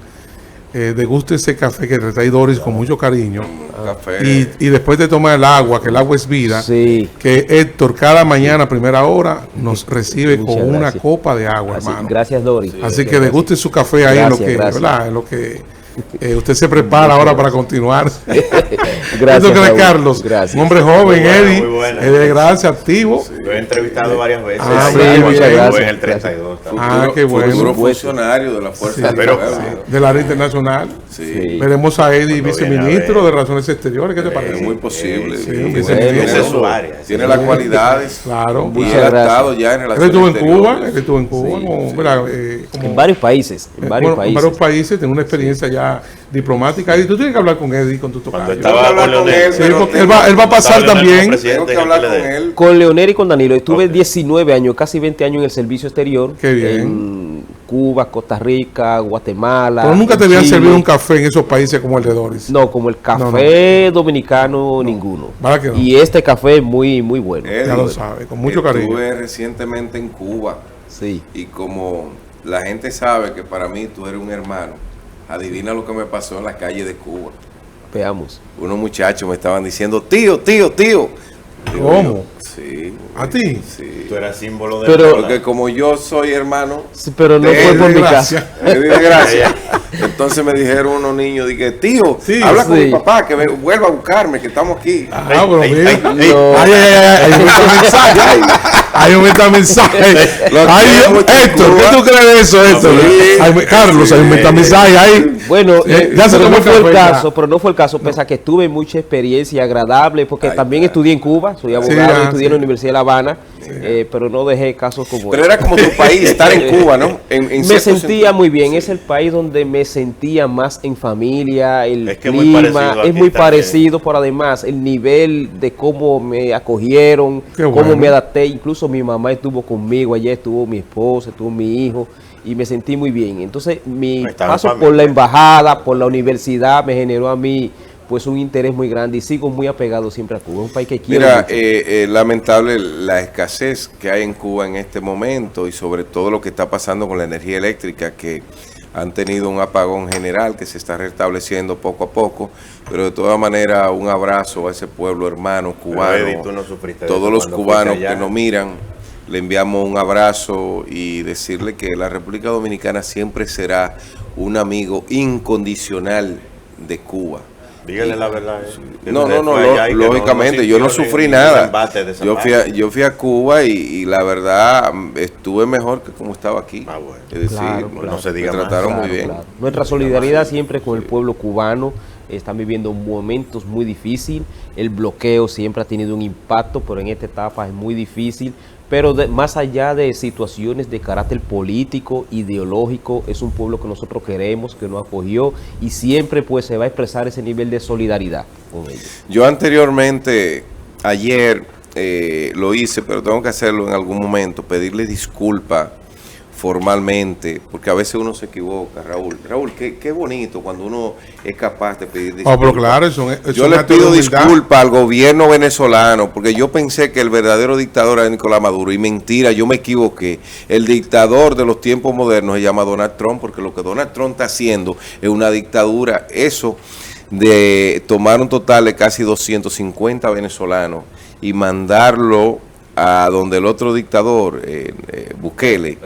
[SPEAKER 3] deguste ese café que te trae Doris con mucho cariño.
[SPEAKER 2] Café.
[SPEAKER 3] Y después de tomar el agua, que el agua es vida,
[SPEAKER 5] Sí.
[SPEAKER 3] que Héctor cada mañana a primera hora nos recibe con una copa de agua, hermano.
[SPEAKER 5] Gracias, Doris.
[SPEAKER 3] Así que deguste su café ahí,
[SPEAKER 5] Gracias,
[SPEAKER 3] en lo que,
[SPEAKER 5] gracias.
[SPEAKER 3] ¿verdad? En lo que usted se prepara ahora para continuar.
[SPEAKER 5] Gracias,
[SPEAKER 3] ¿Esto crees,
[SPEAKER 5] Raúl?
[SPEAKER 3] Carlos?
[SPEAKER 5] Gracias.
[SPEAKER 3] Un hombre joven,
[SPEAKER 1] Muy bueno,
[SPEAKER 3] Eddie,
[SPEAKER 1] muy bueno.
[SPEAKER 3] de gracia, activo.
[SPEAKER 1] Lo he entrevistado varias veces.
[SPEAKER 3] Ah,
[SPEAKER 1] Ahí,
[SPEAKER 3] sí,
[SPEAKER 1] cuando
[SPEAKER 3] muchas
[SPEAKER 1] estuve
[SPEAKER 5] gracias.
[SPEAKER 1] en el 32 también.
[SPEAKER 3] Qué bueno.
[SPEAKER 2] Futuro funcionario de la Fuerza
[SPEAKER 3] Sí,
[SPEAKER 2] del
[SPEAKER 1] pero-
[SPEAKER 2] Pueblo.
[SPEAKER 3] Del área internacional.
[SPEAKER 2] Sí.
[SPEAKER 3] Veremos a Eddie,
[SPEAKER 1] Cuando viene
[SPEAKER 3] viceministro
[SPEAKER 1] a
[SPEAKER 3] de
[SPEAKER 1] ver.
[SPEAKER 3] Relaciones Exteriores. ¿Qué te parece?
[SPEAKER 2] Es muy posible.
[SPEAKER 3] Sí,
[SPEAKER 2] Muy
[SPEAKER 3] viceministro.
[SPEAKER 2] bueno.
[SPEAKER 1] Esa es su área.
[SPEAKER 2] Tiene las cualidades.
[SPEAKER 3] Claro.
[SPEAKER 2] Y
[SPEAKER 5] Muchas
[SPEAKER 2] él ha
[SPEAKER 5] gracias.
[SPEAKER 2] estado ya en
[SPEAKER 3] Él
[SPEAKER 2] relaciones
[SPEAKER 3] estuvo en Cuba,
[SPEAKER 2] exteriores.
[SPEAKER 3] él estuvo en Cuba,
[SPEAKER 2] Sí,
[SPEAKER 3] como,
[SPEAKER 2] sí.
[SPEAKER 3] ¿verdad? Como-
[SPEAKER 5] En varios países,
[SPEAKER 3] en varios países, tiene una experiencia ya diplomática. Y tú tienes que hablar con Eddie, con tu
[SPEAKER 1] Cuando
[SPEAKER 3] tocayo.
[SPEAKER 2] Tengo que
[SPEAKER 1] estaba
[SPEAKER 2] hablar
[SPEAKER 1] con
[SPEAKER 2] con
[SPEAKER 1] Leonel.
[SPEAKER 2] él,
[SPEAKER 3] Sí,
[SPEAKER 2] pero
[SPEAKER 3] porque
[SPEAKER 2] tengo-
[SPEAKER 3] él va a pasar
[SPEAKER 1] Estaba Leonel como
[SPEAKER 3] también.
[SPEAKER 1] presidente
[SPEAKER 2] Tengo que
[SPEAKER 1] en el
[SPEAKER 2] hablar con
[SPEAKER 1] PLD.
[SPEAKER 2] él.
[SPEAKER 5] Con Leonel y con Danilo. Estuve
[SPEAKER 1] Ok.
[SPEAKER 5] 19 años, casi 20 años en el servicio exterior.
[SPEAKER 3] Qué bien.
[SPEAKER 5] En Cuba, Costa Rica, Guatemala.
[SPEAKER 3] Pero nunca te
[SPEAKER 5] en
[SPEAKER 3] habían
[SPEAKER 5] Chile.
[SPEAKER 3] servido un café en esos países como el de Doris.
[SPEAKER 5] No, como el café dominicano, ninguno.
[SPEAKER 3] ¿Verdad que no?
[SPEAKER 5] Y este café es muy, muy bueno.
[SPEAKER 3] Ya lo sabe, con mucho cariño.
[SPEAKER 2] Estuve recientemente en Cuba
[SPEAKER 5] Sí.
[SPEAKER 2] y como la gente sabe que para mí tú eres un hermano, adivina lo que me pasó en la calle de Cuba.
[SPEAKER 5] Veamos.
[SPEAKER 2] Unos muchachos me estaban diciendo, tío. Digo
[SPEAKER 3] ¿Cómo?
[SPEAKER 2] yo, sí.
[SPEAKER 3] ¿A ti?
[SPEAKER 2] Sí.
[SPEAKER 1] Tú eras símbolo de
[SPEAKER 5] Pero-
[SPEAKER 2] Porque como yo soy hermano,
[SPEAKER 5] Sí, pero no
[SPEAKER 2] De
[SPEAKER 5] fue por mi
[SPEAKER 3] Gracias.
[SPEAKER 5] casa.
[SPEAKER 2] de gracia. Entonces me dijeron unos niños, dije, tío,
[SPEAKER 3] Sí,
[SPEAKER 2] habla con
[SPEAKER 5] sí.
[SPEAKER 2] mi papá, que vuelva a buscarme, que estamos aquí.
[SPEAKER 3] Ah, pero
[SPEAKER 1] Ey,
[SPEAKER 3] mira.
[SPEAKER 1] ey,
[SPEAKER 3] Ay,
[SPEAKER 1] ey.
[SPEAKER 5] No.
[SPEAKER 3] ay, ahí aumenta el mensaje. Ahí aumenta el mensaje.
[SPEAKER 2] Lo
[SPEAKER 3] Ay,
[SPEAKER 2] quiero mucho,
[SPEAKER 3] Héctor, ¿qué
[SPEAKER 2] Cuba.
[SPEAKER 3] tú crees de eso, Héctor?
[SPEAKER 2] Sí.
[SPEAKER 3] Ay, Carlos, ahí aumenta el mensaje. Ahí
[SPEAKER 5] Bueno,
[SPEAKER 3] ya se
[SPEAKER 5] pero
[SPEAKER 3] tomó
[SPEAKER 5] no fue el
[SPEAKER 3] café, ya.
[SPEAKER 5] caso, pero no fue el caso, pese a que tuve mucha experiencia agradable, porque
[SPEAKER 2] Ay,
[SPEAKER 5] también
[SPEAKER 2] claro.
[SPEAKER 5] estudié en Cuba, soy abogado,
[SPEAKER 3] ya,
[SPEAKER 5] estudié
[SPEAKER 3] sí.
[SPEAKER 5] en la Universidad de La Habana, pero no dejé casos como
[SPEAKER 2] Pero
[SPEAKER 5] este.
[SPEAKER 2] era como tu país, estar en Cuba, ¿no? En
[SPEAKER 5] Me
[SPEAKER 2] cierto
[SPEAKER 5] sentía
[SPEAKER 2] sentido.
[SPEAKER 5] muy bien, es el país donde me sentía más en familia, el
[SPEAKER 1] Es que es muy
[SPEAKER 5] clima
[SPEAKER 1] parecido
[SPEAKER 5] es
[SPEAKER 1] aquí
[SPEAKER 5] muy
[SPEAKER 1] también.
[SPEAKER 5] parecido, por además el nivel de cómo me acogieron,
[SPEAKER 3] Qué
[SPEAKER 5] cómo
[SPEAKER 3] bueno.
[SPEAKER 5] me adapté, incluso mi mamá estuvo conmigo, allá estuvo mi esposa, estuvo mi hijo y me sentí muy bien. Entonces mi
[SPEAKER 1] Estaba en
[SPEAKER 5] paso
[SPEAKER 1] familia.
[SPEAKER 5] por la embajada, por la universidad me generó a mí pues un interés muy grande y sigo muy apegado siempre a Cuba, es un país que quiero
[SPEAKER 2] Mira,
[SPEAKER 5] mucho.
[SPEAKER 2] lamentable la escasez que hay en Cuba en este momento y sobre todo lo que está pasando con la energía eléctrica, que han tenido un apagón general que se está restableciendo poco a poco, pero de todas maneras un abrazo a ese pueblo hermano cubano,
[SPEAKER 1] Eddie, tú no sufriste de
[SPEAKER 2] todos
[SPEAKER 1] eso
[SPEAKER 2] los
[SPEAKER 1] cuando
[SPEAKER 2] cubanos
[SPEAKER 1] fuiste allá.
[SPEAKER 2] que nos miran, le enviamos un abrazo y decirle que la República Dominicana siempre será un amigo incondicional de Cuba.
[SPEAKER 1] Dígale la verdad. Que
[SPEAKER 2] No,
[SPEAKER 1] usted
[SPEAKER 2] no, no,
[SPEAKER 1] fue allá y que
[SPEAKER 2] lógicamente, yo no
[SPEAKER 1] sintió
[SPEAKER 2] sufrí
[SPEAKER 1] ningún
[SPEAKER 2] nada.
[SPEAKER 1] embate de esa
[SPEAKER 2] Yo
[SPEAKER 1] parte.
[SPEAKER 2] fui a Cuba y la verdad estuve mejor que como estaba aquí.
[SPEAKER 1] Ah, bueno.
[SPEAKER 2] Es decir,
[SPEAKER 5] Claro,
[SPEAKER 2] no,
[SPEAKER 5] claro.
[SPEAKER 1] se diga
[SPEAKER 2] me
[SPEAKER 1] más.
[SPEAKER 2] trataron
[SPEAKER 5] Claro,
[SPEAKER 2] muy bien.
[SPEAKER 5] claro. Nuestra solidaridad siempre con el pueblo cubano. Están viviendo momentos muy difíciles. El bloqueo siempre ha tenido un impacto, pero en esta etapa es muy difícil. Pero más allá de situaciones de carácter político, ideológico, es un pueblo que nosotros queremos, que nos acogió y siempre pues se va a expresar ese nivel de solidaridad con ellos.
[SPEAKER 2] Yo anteriormente, ayer lo hice, pero tengo que hacerlo en algún momento, pedirle disculpas formalmente, porque a veces uno se equivoca, Raúl. Raúl, qué bonito cuando uno es capaz de pedir disculpas.
[SPEAKER 3] Oh, pero claro, es
[SPEAKER 2] Yo
[SPEAKER 3] un
[SPEAKER 2] le
[SPEAKER 3] acto de
[SPEAKER 2] pido
[SPEAKER 3] humildad.
[SPEAKER 2] disculpas al gobierno venezolano, porque yo pensé que el verdadero dictador era Nicolás Maduro, y mentira, yo me equivoqué. El dictador de los tiempos modernos se llama Donald Trump, porque lo que Donald Trump está haciendo es una dictadura. Eso de tomar un total de casi 250 venezolanos y mandarlo a donde el otro dictador, Bukele,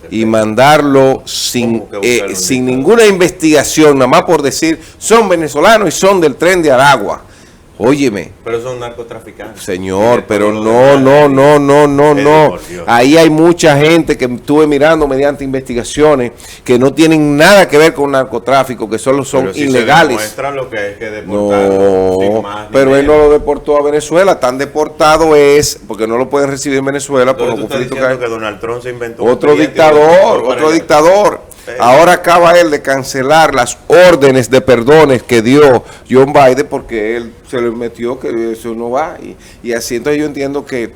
[SPEAKER 2] y mandarlo sin,
[SPEAKER 1] ¿Cómo que Bukele es un
[SPEAKER 2] sin
[SPEAKER 1] dictador?
[SPEAKER 2] ninguna investigación, nada más por decir, son venezolanos y son del Tren de Aragua. Óyeme,
[SPEAKER 1] Pero son narcotraficantes.
[SPEAKER 2] señor,
[SPEAKER 1] Y
[SPEAKER 2] pero
[SPEAKER 1] después
[SPEAKER 2] no,
[SPEAKER 1] lo
[SPEAKER 2] no.
[SPEAKER 1] Eddie, por Dios.
[SPEAKER 2] Ahí hay mucha gente que estuve mirando mediante investigaciones que no tienen nada que ver con narcotráfico, que solo son
[SPEAKER 1] Pero si
[SPEAKER 2] ilegales.
[SPEAKER 1] Se demuestra lo que es que deportarlo sin
[SPEAKER 2] No,
[SPEAKER 1] más ni
[SPEAKER 2] pero él no
[SPEAKER 1] menos.
[SPEAKER 2] lo deportó a Venezuela, tan deportado es, porque no lo pueden recibir en Venezuela por
[SPEAKER 1] Entonces
[SPEAKER 2] los
[SPEAKER 1] tú estás
[SPEAKER 2] conflictos que hay.
[SPEAKER 1] diciendo que Donald Trump se inventó un
[SPEAKER 2] Otro
[SPEAKER 1] expediente y lo
[SPEAKER 2] dictador,
[SPEAKER 1] deportó para
[SPEAKER 2] otro
[SPEAKER 1] allá.
[SPEAKER 2] dictador.
[SPEAKER 1] Sí.
[SPEAKER 2] Ahora acaba él de cancelar las órdenes de perdones que dio John Biden porque él se le metió que eso no va. Y así entonces yo entiendo que,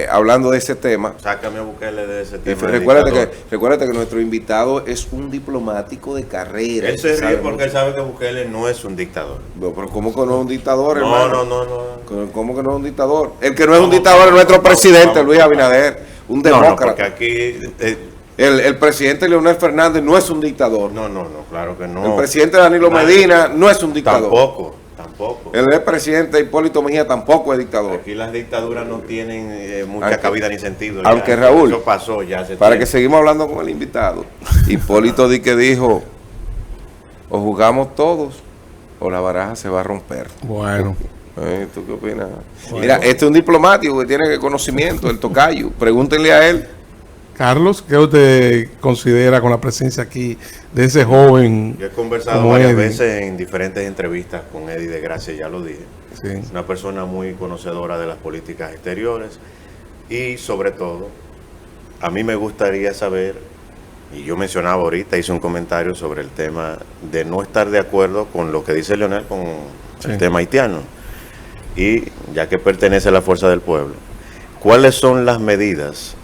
[SPEAKER 2] hablando de ese tema,
[SPEAKER 1] Sácame a Bukele de ese tema. de
[SPEAKER 2] recuérdate que nuestro invitado es un diplomático de carrera.
[SPEAKER 1] Él se
[SPEAKER 2] sabe
[SPEAKER 1] ríe porque
[SPEAKER 2] mucho.
[SPEAKER 1] él sabe que Bukele no es un dictador.
[SPEAKER 2] No, pero ¿cómo que no es un dictador,
[SPEAKER 1] No,
[SPEAKER 2] hermano?
[SPEAKER 1] no.
[SPEAKER 2] ¿Cómo que no es un dictador? El que no es un
[SPEAKER 1] Vamos,
[SPEAKER 2] dictador es nuestro
[SPEAKER 1] vamos,
[SPEAKER 2] presidente,
[SPEAKER 1] vamos,
[SPEAKER 2] Luis
[SPEAKER 1] vamos.
[SPEAKER 2] Abinader, un
[SPEAKER 1] No,
[SPEAKER 2] demócrata.
[SPEAKER 1] porque aquí...
[SPEAKER 2] El presidente Leonel Fernández no es un dictador.
[SPEAKER 1] no, claro que no.
[SPEAKER 2] El presidente Danilo
[SPEAKER 1] Nadie.
[SPEAKER 2] Medina no es un dictador.
[SPEAKER 1] Tampoco.
[SPEAKER 2] El expresidente Hipólito Mejía tampoco es dictador.
[SPEAKER 1] Aquí las dictaduras no tienen mucha
[SPEAKER 2] Aunque-
[SPEAKER 1] cabida ni sentido.
[SPEAKER 2] aunque,
[SPEAKER 1] ya.
[SPEAKER 2] Raúl,
[SPEAKER 1] Eso pasó ya hace
[SPEAKER 2] Para que
[SPEAKER 1] tiempo.
[SPEAKER 2] seguimos hablando con el invitado, Hipólito Dique dijo, o jugamos todos o la baraja se va a romper.
[SPEAKER 3] Bueno,
[SPEAKER 2] ¿Tú qué opinas? Mira, este es un diplomático que tiene conocimiento, el tocayo. Pregúntenle a él.
[SPEAKER 3] Carlos, ¿qué usted considera con la presencia aquí de ese joven?
[SPEAKER 1] Yo he conversado
[SPEAKER 3] como
[SPEAKER 1] varias
[SPEAKER 3] Eddie?
[SPEAKER 1] veces en diferentes entrevistas con Eddie de Gracia, ya lo dije.
[SPEAKER 3] Sí.
[SPEAKER 1] Es una persona muy conocedora de las políticas exteriores y sobre todo, a mí me gustaría saber, y yo mencionaba ahorita, hice un comentario sobre el tema de no estar de acuerdo con lo que dice Leonel con
[SPEAKER 3] Sí.
[SPEAKER 1] el tema haitiano. Y ya que pertenece a la Fuerza del Pueblo, ¿cuáles son las medidas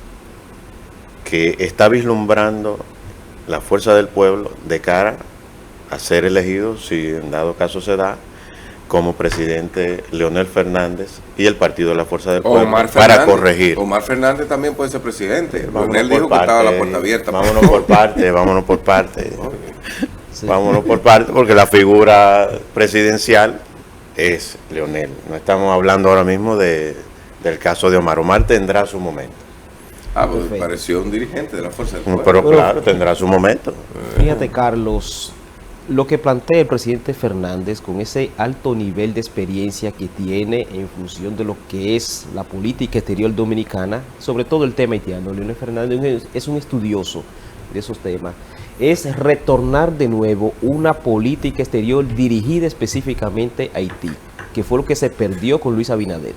[SPEAKER 1] que está vislumbrando la Fuerza del Pueblo de cara a ser elegido, si en dado caso se da, como presidente Leonel Fernández y el partido de la Fuerza del Pueblo
[SPEAKER 2] Omar
[SPEAKER 1] para
[SPEAKER 2] Fernández.
[SPEAKER 1] Omar
[SPEAKER 2] Omar Fernández también puede ser presidente.
[SPEAKER 1] Vámonos
[SPEAKER 2] Leonel
[SPEAKER 1] por
[SPEAKER 2] dijo que estaba la
[SPEAKER 1] parte,
[SPEAKER 2] puerta abierta.
[SPEAKER 1] Vámonos por parte, vámonos por parte.
[SPEAKER 5] Sí.
[SPEAKER 1] Vámonos por parte, porque la figura presidencial es Leonel. No estamos hablando ahora mismo del caso de Omar. Omar tendrá su momento.
[SPEAKER 2] Ah, pues
[SPEAKER 5] Perfecto.
[SPEAKER 2] pareció un dirigente de la Fuerza del Pueblo.
[SPEAKER 1] Pero
[SPEAKER 5] Bueno,
[SPEAKER 1] claro, tendrá su momento.
[SPEAKER 5] Fíjate, Carlos, lo que plantea el presidente Fernández con ese alto nivel de experiencia que tiene en función de lo que es la política exterior dominicana, sobre todo el tema haitiano. Leonel Fernández es un estudioso de esos temas, es retornar de nuevo una política exterior dirigida específicamente a Haití, que fue lo que se perdió con Luis Abinader.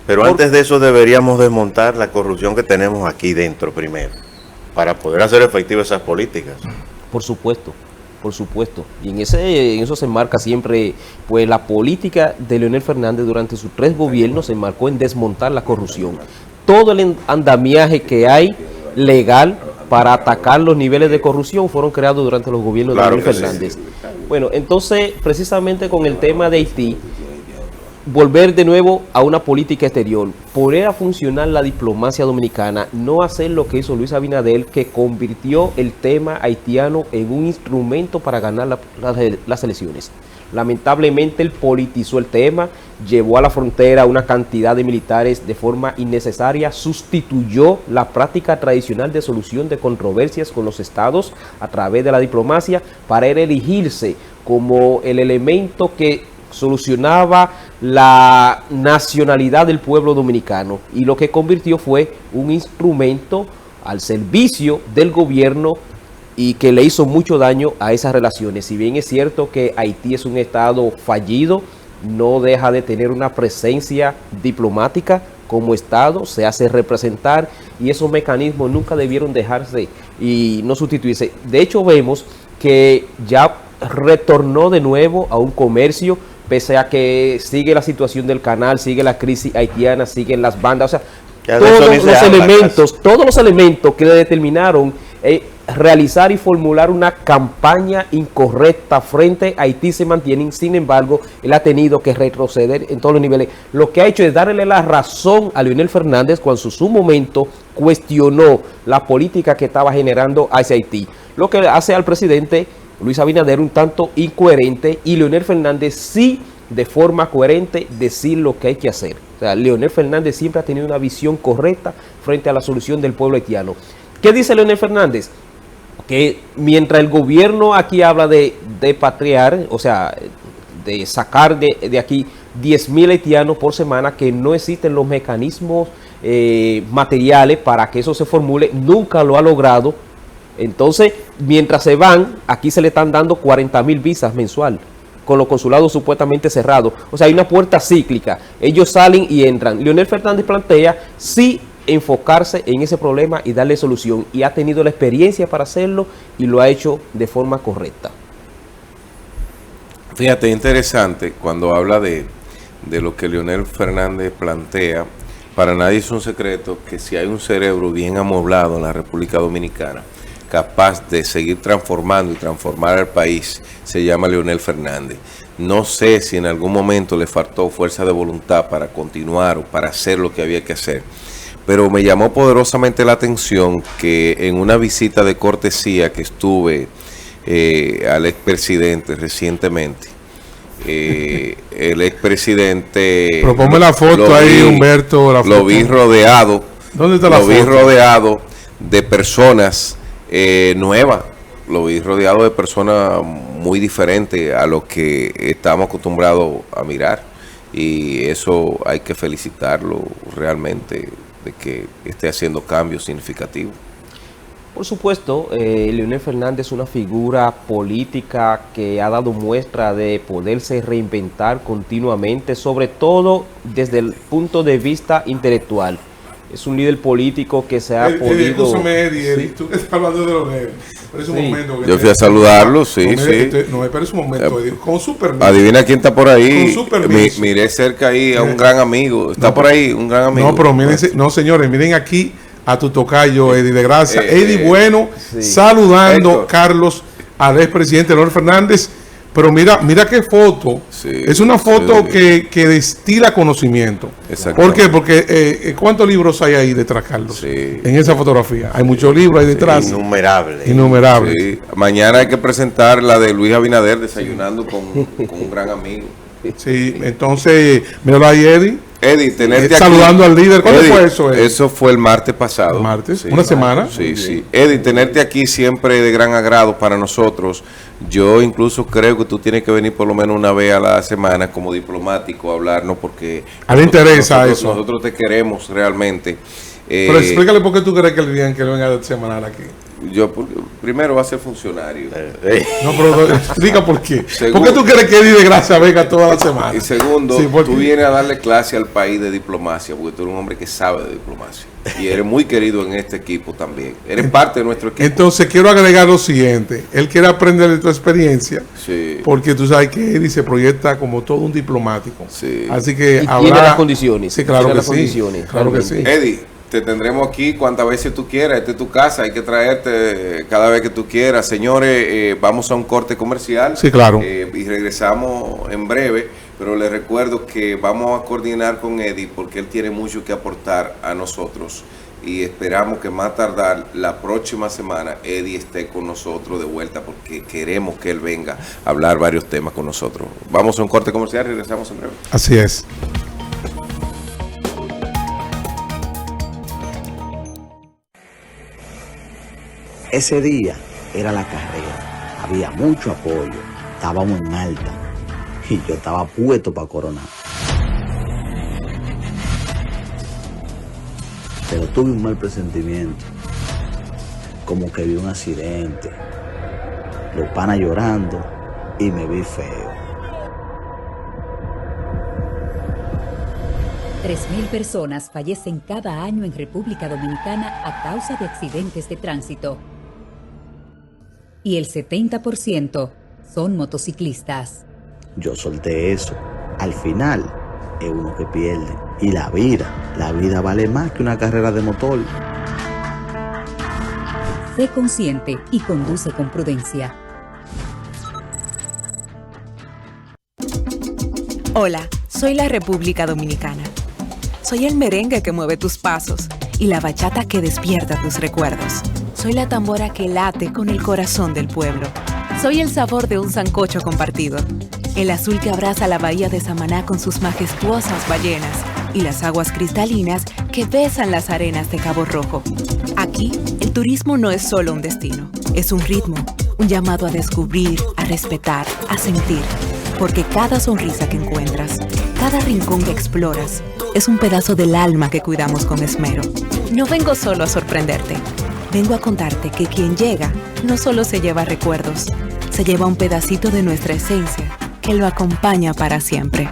[SPEAKER 1] Pero antes de eso deberíamos desmontar la corrupción que tenemos aquí dentro primero, para poder hacer efectivas esas políticas.
[SPEAKER 5] Por supuesto, por supuesto. Y en eso se enmarca siempre, pues la política de Leonel Fernández durante sus 3 gobiernos se enmarcó en desmontar la corrupción. Todo el andamiaje que hay legal para atacar los niveles de corrupción fueron creados durante los gobiernos de Leonel Fernández. Sí. Bueno, entonces, precisamente con el tema de Haití, volver de nuevo a una política exterior, poner a funcionar la diplomacia dominicana, no hacer lo que hizo Luis Abinader, que convirtió el tema haitiano en un instrumento para ganar las elecciones. Lamentablemente él politizó el tema, llevó a la frontera una cantidad de militares de forma innecesaria, sustituyó la práctica tradicional de solución de controversias con los estados a través de la diplomacia para elegirse como el elemento que solucionaba la nacionalidad del pueblo dominicano, y lo que convirtió fue un instrumento al servicio del gobierno y que le hizo mucho daño a esas relaciones. Si bien es cierto que Haití es un estado fallido, no deja de tener una presencia diplomática como estado, se hace representar, y esos mecanismos nunca debieron dejarse y no sustituirse. De hecho, vemos que ya retornó de nuevo a un comercio, pese a que sigue la situación del canal, sigue la crisis haitiana, siguen las bandas, o sea, todos los elementos que le determinaron realizar y formular una campaña incorrecta frente a Haití se mantienen. Sin embargo, él ha tenido que retroceder en todos los niveles. Lo que ha hecho es darle la razón a Leonel Fernández cuando en su momento cuestionó la política que estaba generando hacia Haití. Lo que hace al presidente Luis Abinader un tanto incoherente, y Leonel Fernández sí, de forma coherente, decir lo que hay que hacer. O sea, Leonel Fernández siempre ha tenido una visión correcta frente a la solución del pueblo haitiano. ¿Qué dice Leonel Fernández? Que mientras el gobierno aquí habla de patriar, o sea, de sacar de aquí 10.000 haitianos por semana, que no existen los mecanismos materiales para que eso se formule, nunca lo ha logrado. Entonces, mientras se van, aquí se le están dando 40.000 visas mensual, con los consulados supuestamente cerrados. O sea, hay una puerta cíclica. Ellos salen y entran. Leonel Fernández plantea sí enfocarse en ese problema y darle solución. Y ha tenido la experiencia para hacerlo y lo ha hecho de forma correcta.
[SPEAKER 2] Fíjate, interesante cuando habla de lo que Leonel Fernández plantea. Para nadie es un secreto que si hay un cerebro bien amoblado en la República Dominicana, capaz de seguir transformando y transformar al país, se llama Leonel Fernández. No sé si en algún momento le faltó fuerza de voluntad para continuar o para hacer lo que había que hacer, pero me llamó poderosamente la atención que en una visita de cortesía que estuve al expresidente recientemente, el expresidente...
[SPEAKER 3] Proponme la foto ahí, Humberto. La foto.
[SPEAKER 2] Lo vi rodeado.
[SPEAKER 3] ¿Dónde está la foto?
[SPEAKER 2] Lo vi rodeado de personas nuevas. Lo vi rodeado de personas muy diferentes a lo que estamos acostumbrados a mirar. Y eso hay que felicitarlo realmente, de que esté haciendo cambios significativos.
[SPEAKER 5] Por supuesto, Leonel Fernández es una figura política que ha dado muestra de poderse reinventar continuamente, sobre todo desde el punto de vista intelectual. Es un líder político que se ha podido...
[SPEAKER 3] Eddie, tú estás hablando de los nervios. Espera un momento.
[SPEAKER 2] Yo fui a saludarlo, sí.
[SPEAKER 3] No, espera un momento, Eddie. Con su permiso.
[SPEAKER 2] Adivina quién está por ahí.
[SPEAKER 3] Con su permiso.
[SPEAKER 2] Miré cerca ahí a un gran amigo. Está por ahí un gran amigo.
[SPEAKER 3] No, pero miren, no señores, miren aquí a tu tocayo, Eddie de Gracia. Eddie Bueno, saludando, Héctor. Carlos, al expresidente Leonel Fernández. Pero mira qué foto. Sí, es una foto que destila conocimiento. ¿Por qué? Porque ¿cuántos libros hay ahí detrás, Carlos? Sí. En esa fotografía. Hay muchos libros ahí detrás.
[SPEAKER 1] Innumerables.
[SPEAKER 3] Innumerables.
[SPEAKER 2] Sí. Mañana hay que presentar la de Luis Abinader desayunando con un gran amigo.
[SPEAKER 3] Sí, entonces, míralo ahí, Eddie.
[SPEAKER 2] Eddie, tenerte
[SPEAKER 3] saludando
[SPEAKER 2] aquí,
[SPEAKER 3] al líder. ¿Cuándo
[SPEAKER 2] Eddie,
[SPEAKER 3] fue eso, Eddie?
[SPEAKER 2] Eso fue el martes pasado.
[SPEAKER 3] ¿El martes?
[SPEAKER 2] Sí,
[SPEAKER 3] ¿Una semana?
[SPEAKER 2] Sí, sí. Eddie, tenerte aquí siempre de gran agrado para nosotros. Yo incluso creo que tú tienes que venir por lo menos una vez a la semana como diplomático a hablarnos, porque
[SPEAKER 3] a le interesa eso.
[SPEAKER 2] Nosotros te queremos realmente.
[SPEAKER 3] Pero explícale por qué tú crees que le digan que venga semanal aquí.
[SPEAKER 2] Primero va a ser funcionario.
[SPEAKER 3] No, pero explica por qué.
[SPEAKER 2] Segundo,
[SPEAKER 3] ¿Por qué tú quieres que Eddie de Gracia venga toda la semana?
[SPEAKER 2] Y segundo,
[SPEAKER 3] Sí,
[SPEAKER 2] tú vienes a darle clase al país de diplomacia, porque tú eres un hombre que sabe de diplomacia. Y eres muy querido en este equipo también. Eres parte de nuestro equipo.
[SPEAKER 3] Entonces quiero agregar lo siguiente. Él quiere aprender de tu experiencia,
[SPEAKER 2] Sí.
[SPEAKER 3] porque tú sabes que Eddie se proyecta como todo un diplomático.
[SPEAKER 2] Sí.
[SPEAKER 3] Así que
[SPEAKER 5] Y
[SPEAKER 3] habrá...
[SPEAKER 5] tiene las condiciones.
[SPEAKER 3] Sí, claro
[SPEAKER 5] Tiene
[SPEAKER 3] que
[SPEAKER 5] las
[SPEAKER 3] sí.
[SPEAKER 5] condiciones,
[SPEAKER 3] Claro que sí.
[SPEAKER 5] realmente.
[SPEAKER 2] Eddie, te tendremos aquí cuantas veces tú quieras. Esta es tu casa, hay que traerte cada vez que tú quieras. Señores, vamos a un corte comercial.
[SPEAKER 3] Sí, claro.
[SPEAKER 2] Y regresamos en breve, pero les recuerdo que vamos a coordinar con Eddie porque él tiene mucho que aportar a nosotros. Y esperamos que más tardar la próxima semana Eddie esté con nosotros de vuelta porque queremos que él venga a hablar varios temas con nosotros. Vamos a un corte comercial y regresamos en breve.
[SPEAKER 3] Así es.
[SPEAKER 6] Ese día era la carrera, había mucho apoyo, estábamos en alta y yo estaba puesto para coronar. Pero tuve un mal presentimiento, como que vi un accidente, los panas llorando y me vi feo.
[SPEAKER 7] 3.000 personas fallecen cada año en República Dominicana a causa de accidentes de tránsito. Y el 70% son motociclistas.
[SPEAKER 6] Yo solté eso. Al final es uno que pierde. Y la vida vale más que una carrera de motor.
[SPEAKER 7] Sé consciente y conduce con prudencia.
[SPEAKER 8] Hola, soy la República Dominicana. Soy el merengue que mueve tus pasos y la bachata que despierta tus recuerdos. Soy la tambora que late con el corazón del pueblo. Soy el sabor de un sancocho compartido. El azul que abraza la bahía de Samaná con sus majestuosas ballenas y las aguas cristalinas que besan las arenas de Cabo Rojo. Aquí, el turismo no es solo un destino, es un ritmo, un llamado a descubrir, a respetar, a sentir. Porque cada sonrisa que encuentras, cada rincón que exploras, es un pedazo del alma que cuidamos con esmero. No vengo solo a sorprenderte, vengo a contarte que quien llega no solo se lleva recuerdos, se lleva un pedacito de nuestra esencia que lo acompaña para siempre.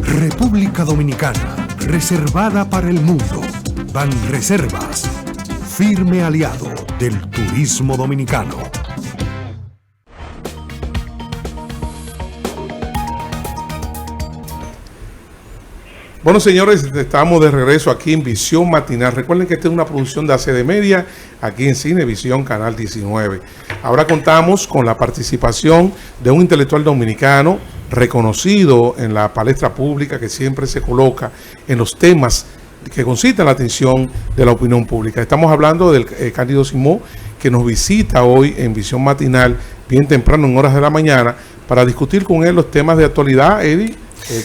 [SPEAKER 9] República Dominicana, reservada para el mundo. Banreservas, firme aliado del turismo dominicano.
[SPEAKER 3] Bueno, señores, estamos de regreso aquí en Visión Matinal. Recuerden que esta es una producción de ACD Media, aquí en Cinevisión Canal 19. Ahora contamos con la participación de un intelectual dominicano reconocido en la palestra pública, que siempre se coloca en los temas que concitan la atención de la opinión pública. Estamos hablando del Cándido Simó, que nos visita hoy en Visión Matinal, bien temprano, en horas de la mañana, para discutir con él los temas de actualidad. Eddie,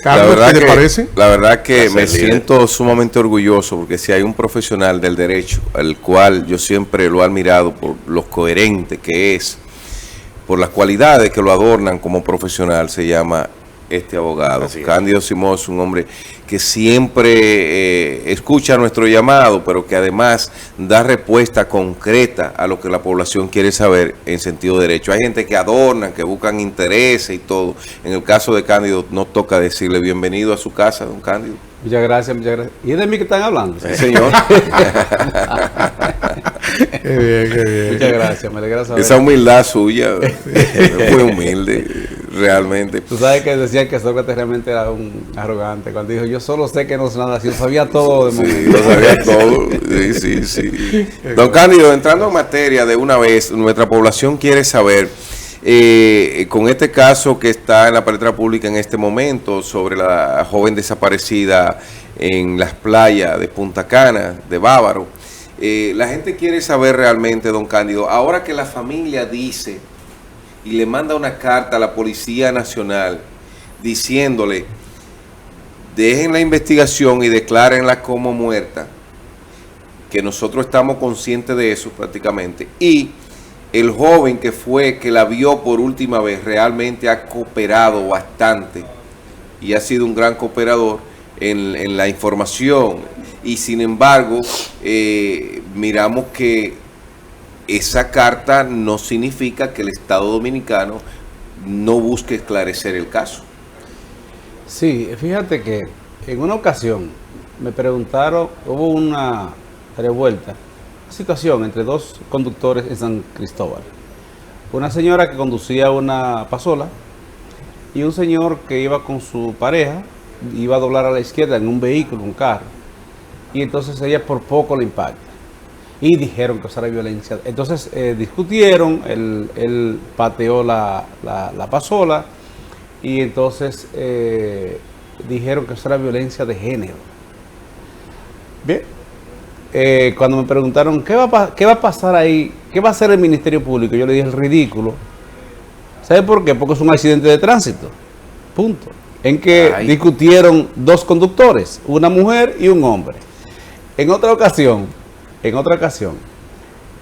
[SPEAKER 3] Carlos, ¿qué te parece?
[SPEAKER 2] La verdad que me siento sumamente orgulloso porque si hay un profesional del derecho, el cual yo siempre lo he admirado por lo coherente que es, por las cualidades que lo adornan como profesional, se llama este abogado. Cándido Simó es un hombre que siempre escucha nuestro llamado, pero que además da respuesta concreta a lo que la población quiere saber en sentido de derecho. Hay gente que adornan, que buscan intereses y todo. En el caso de Cándido nos toca decirle bienvenido a su casa, don Cándido.
[SPEAKER 10] Muchas gracias, muchas gracias. ¿Y es de mí que están hablando?
[SPEAKER 2] Sí, señor.
[SPEAKER 3] Qué bien, qué bien.
[SPEAKER 10] Muchas gracias, me alegra saber.
[SPEAKER 2] Esa humildad suya, es muy humilde, realmente.
[SPEAKER 10] Tú sabes que decían que Sócrates realmente era un arrogante. Cuando dijo, yo solo sé que no sé nada, si yo sabía todo de momento.
[SPEAKER 2] Sí, lo sabía todo. Sí. Don Cándido, entrando en materia de una vez, nuestra población quiere saber, con este caso que está en la palestra pública en este momento, sobre la joven desaparecida en las playas de Punta Cana, de Bávaro, la gente quiere saber realmente, don Cándido, ahora que la familia dice y le manda una carta a la Policía Nacional diciéndole, dejen la investigación y declárenla como muerta, que nosotros estamos conscientes de eso prácticamente, y el joven que la vio por última vez realmente ha cooperado bastante y ha sido un gran cooperador en la información, y sin embargo miramos que esa carta no significa que el Estado Dominicano no busque esclarecer el caso.
[SPEAKER 10] Sí, fíjate que en una ocasión me preguntaron, hubo una revuelta, una situación entre dos conductores en San Cristóbal. Una señora que conducía una pasola y un señor que iba con su pareja, iba a doblar a la izquierda en un vehículo, un carro. Y entonces ella por poco le impacta. Y dijeron que eso era violencia. Entonces discutieron, él pateó la pasola y entonces dijeron que eso era violencia de género. Bien. Cuando me preguntaron ¿qué va a pasar ahí? ¿Qué va a hacer el Ministerio Público? Yo le dije el ridículo. ¿Sabe por qué? Porque es un accidente de tránsito. Punto. En que discutieron dos conductores, una mujer y un hombre. En otra ocasión,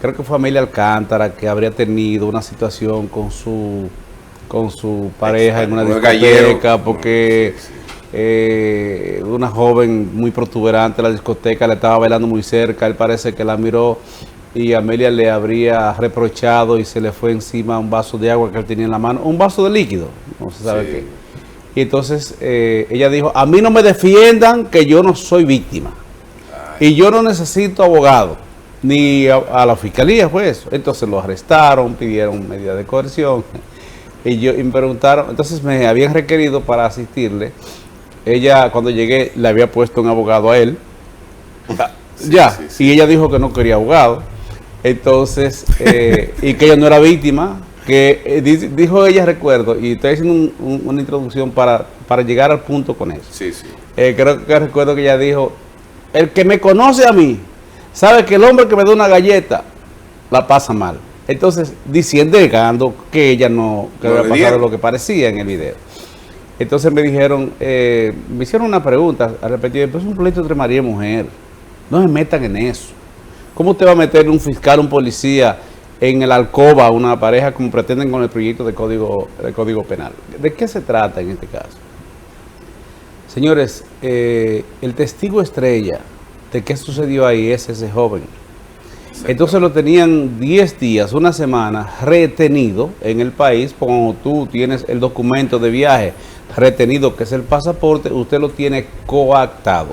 [SPEAKER 10] creo que fue Amelia Alcántara que habría tenido una situación con su pareja en una discoteca porque una joven muy protuberante de la discoteca le estaba bailando muy cerca, él parece que la miró y Amelia le habría reprochado y se le fue encima un vaso de agua que él tenía en la mano, un vaso de líquido, no se sabe qué. Y entonces ella dijo, a mí no me defiendan que yo no soy víctima. Y yo no necesito abogado, ni a la fiscalía fue eso. Entonces lo arrestaron, pidieron medida de coerción. Y me preguntaron, entonces me habían requerido para asistirle. Ella, cuando llegué, le había puesto un abogado a él. Y ella dijo que no quería abogado. Entonces, y que ella no era víctima. Que dijo ella, recuerdo, y estoy haciendo una introducción para llegar al punto con eso. Creo que recuerdo que ella dijo, el que me conoce a mí, sabe que el hombre que me da una galleta, la pasa mal. Entonces, diciendo que ella no había pasado lo que parecía en el video. Entonces me dijeron, me hicieron una pregunta, a repetir, pues es un pleito entre marido y mujer. No se metan en eso. ¿Cómo usted va a meter un fiscal, un policía en el alcoba a una pareja como pretenden con el proyecto de código penal? ¿De qué se trata en este caso? Señores, el testigo estrella de qué sucedió ahí es ese joven. Entonces lo tenían 10 días, una semana, retenido en el país. Cuando tú tienes el documento de viaje retenido, que es el pasaporte, usted lo tiene coactado.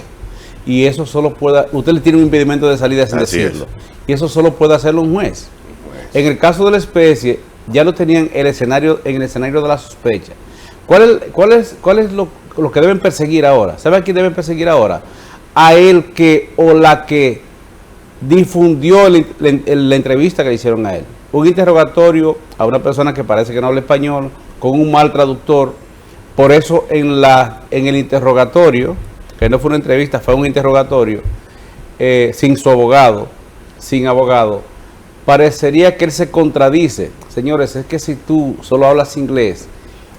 [SPEAKER 10] Y eso solo puede, usted le tiene un impedimento de salida sin decirlo. Y eso solo puede hacerlo un juez. En el caso de la especie, ya lo tenían en el escenario de la sospecha. ¿Cuál es lo que deben perseguir ahora? ¿Sabe a quién deben perseguir ahora? A el que o la que difundió la entrevista que le hicieron a él. Un interrogatorio a una persona que parece que no habla español, con un mal traductor. Por eso en el interrogatorio, que no fue una entrevista, fue un interrogatorio, sin su abogado, sin abogado, parecería que él se contradice. Señores, es que si tú solo hablas inglés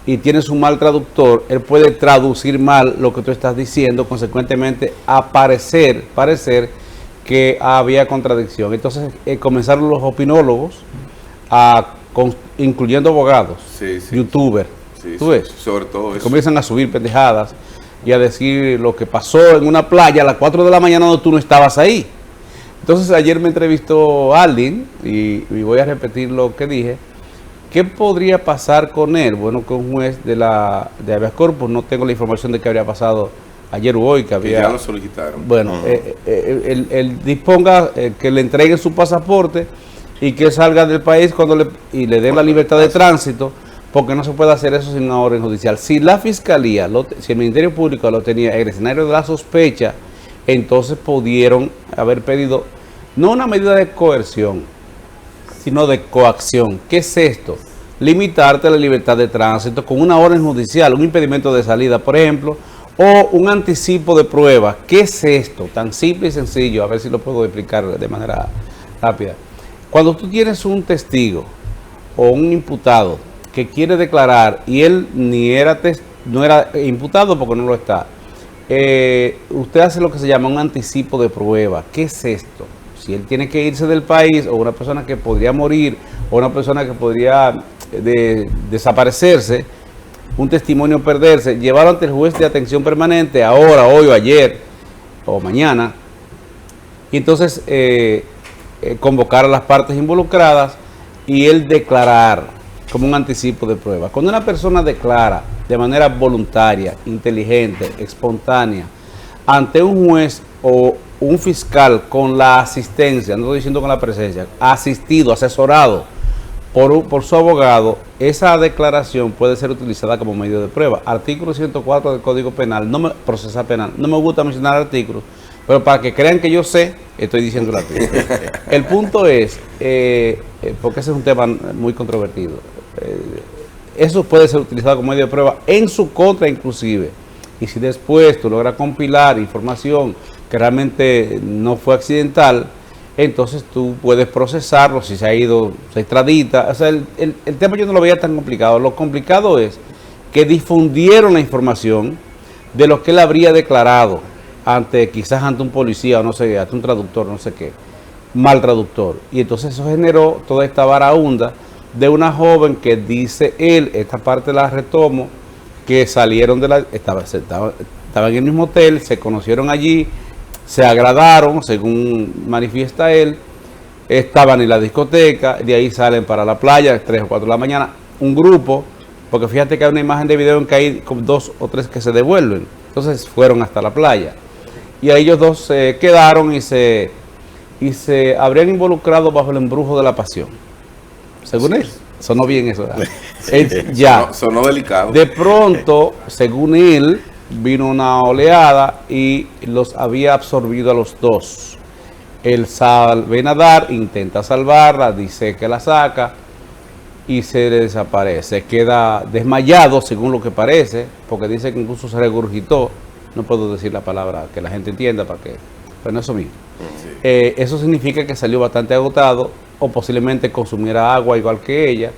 [SPEAKER 10] y tienes un mal traductor, él puede traducir mal lo que tú estás diciendo, consecuentemente parecer que había contradicción. Entonces comenzaron los opinólogos, incluyendo abogados, youtubers, ¿tú ves?
[SPEAKER 2] Sobre todo eso.
[SPEAKER 10] Comienzan a subir pendejadas y a decir lo que pasó en una playa a las 4 de la mañana donde tú no estabas ahí. Entonces ayer me entrevistó alguien y voy a repetir lo que dije. ¿Qué podría pasar con él? Bueno, que un juez de habeas corpus, no tengo la información de qué habría pasado ayer o hoy, que había...
[SPEAKER 2] ya lo solicitaron.
[SPEAKER 10] Bueno, él disponga que le entreguen su pasaporte y que salga del país y le den la libertad de tránsito, porque no se puede hacer eso sin una orden judicial. Si la Fiscalía, si el Ministerio Público lo tenía en el escenario de la sospecha, entonces pudieron haber pedido no una medida de coerción, sino de coacción. ¿Qué es esto? Limitarte la libertad de tránsito con una orden judicial, un impedimento de salida, por ejemplo, o un anticipo de prueba. ¿Qué es esto? Tan simple y sencillo, a ver si lo puedo explicar de manera rápida. Cuando tú tienes un testigo o un imputado que quiere declarar y él no era imputado porque no lo está, usted hace lo que se llama un anticipo de prueba. ¿Qué es esto? Si él tiene que irse del país, o una persona que podría morir, o una persona que podría desaparecerse, un testimonio perderse, llevarlo ante el juez de atención permanente, ahora, hoy o ayer, o mañana, y entonces convocar a las partes involucradas y el declarar como un anticipo de prueba. Cuando una persona declara de manera voluntaria, inteligente, espontánea, ante un juez o un fiscal con la asistencia, no estoy diciendo con la presencia, asistido, asesorado por su abogado, esa declaración puede ser utilizada como medio de prueba. Artículo 104 del Código Penal, procesal penal, no me gusta mencionar artículos, pero para que crean que yo sé, estoy diciendo el artículo. El punto es, porque ese es un tema muy controvertido, eso puede ser utilizado como medio de prueba en su contra inclusive. Y si después tú logras compilar información que realmente no fue accidental, entonces tú puedes procesarlo, si se ha ido, se extradita. O sea, el tema yo no lo veía tan complicado. Lo complicado es que difundieron la información de lo que él habría declarado quizás ante un policía o no sé, ante un traductor, no sé qué, mal traductor. Y entonces eso generó toda esta varaunda de una joven que dice él, esta parte la retomo, que salieron estaban en el mismo hotel, se conocieron allí, se agradaron, según manifiesta él, estaban en la discoteca, de ahí salen para la playa, 3 o 4 de la mañana, un grupo, porque fíjate que hay una imagen de video en que hay como 2 o 3 que se devuelven, entonces fueron hasta la playa, y a ellos 2 se quedaron y se habrían involucrado bajo el embrujo de la pasión, según él. Sonó bien eso. Ya.
[SPEAKER 2] Sonó delicado.
[SPEAKER 10] De pronto, según él, vino una oleada y los había absorbido a los 2. Él ve nadar, intenta salvarla, dice que la saca y se le desaparece. Queda desmayado, según lo que parece, porque dice que incluso se regurgitó. No puedo decir la palabra que la gente entienda, pero no es eso mismo. Sí. Eso significa que salió bastante agotado, o posiblemente consumiera agua igual que ella,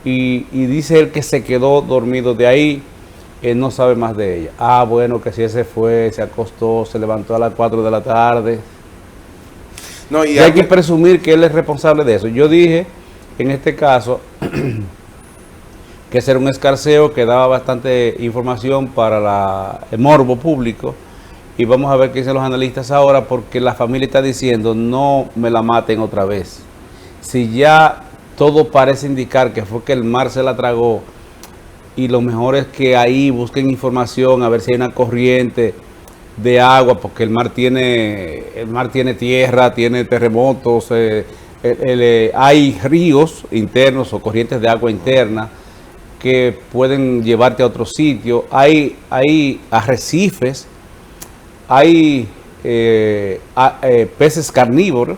[SPEAKER 10] y dice él que se quedó dormido de ahí, él no sabe más de ella. Bueno, que si ese fue, se acostó, se levantó a las 4 de la tarde. No, y hay que presumir que él es responsable de eso. Yo dije, en este caso, que ese era un escarceo que daba bastante información para el morbo público, y vamos a ver qué dicen los analistas ahora, porque la familia está diciendo, no me la maten otra vez. Si ya todo parece indicar que fue que el mar se la tragó, y lo mejor es que ahí busquen información a ver si hay una corriente de agua, porque el mar tiene tierra, tiene terremotos, hay ríos internos o corrientes de agua interna que pueden llevarte a otro sitio, hay arrecifes, hay peces carnívoros,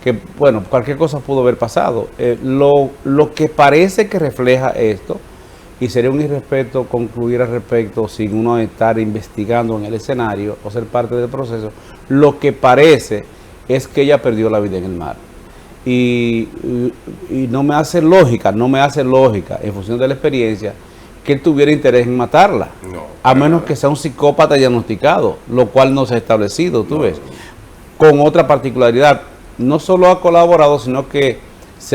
[SPEAKER 10] que bueno, cualquier cosa pudo haber pasado. Lo que parece que refleja esto, y sería un irrespeto concluir al respecto sin uno estar investigando en el escenario o ser parte del proceso, lo que parece es que ella perdió la vida en el mar. Y no me hace lógica, en función de la experiencia, que él tuviera interés en matarla, a menos que sea un psicópata diagnosticado, lo cual no se ha establecido, tú ves. Con otra particularidad, no solo ha colaborado, sino que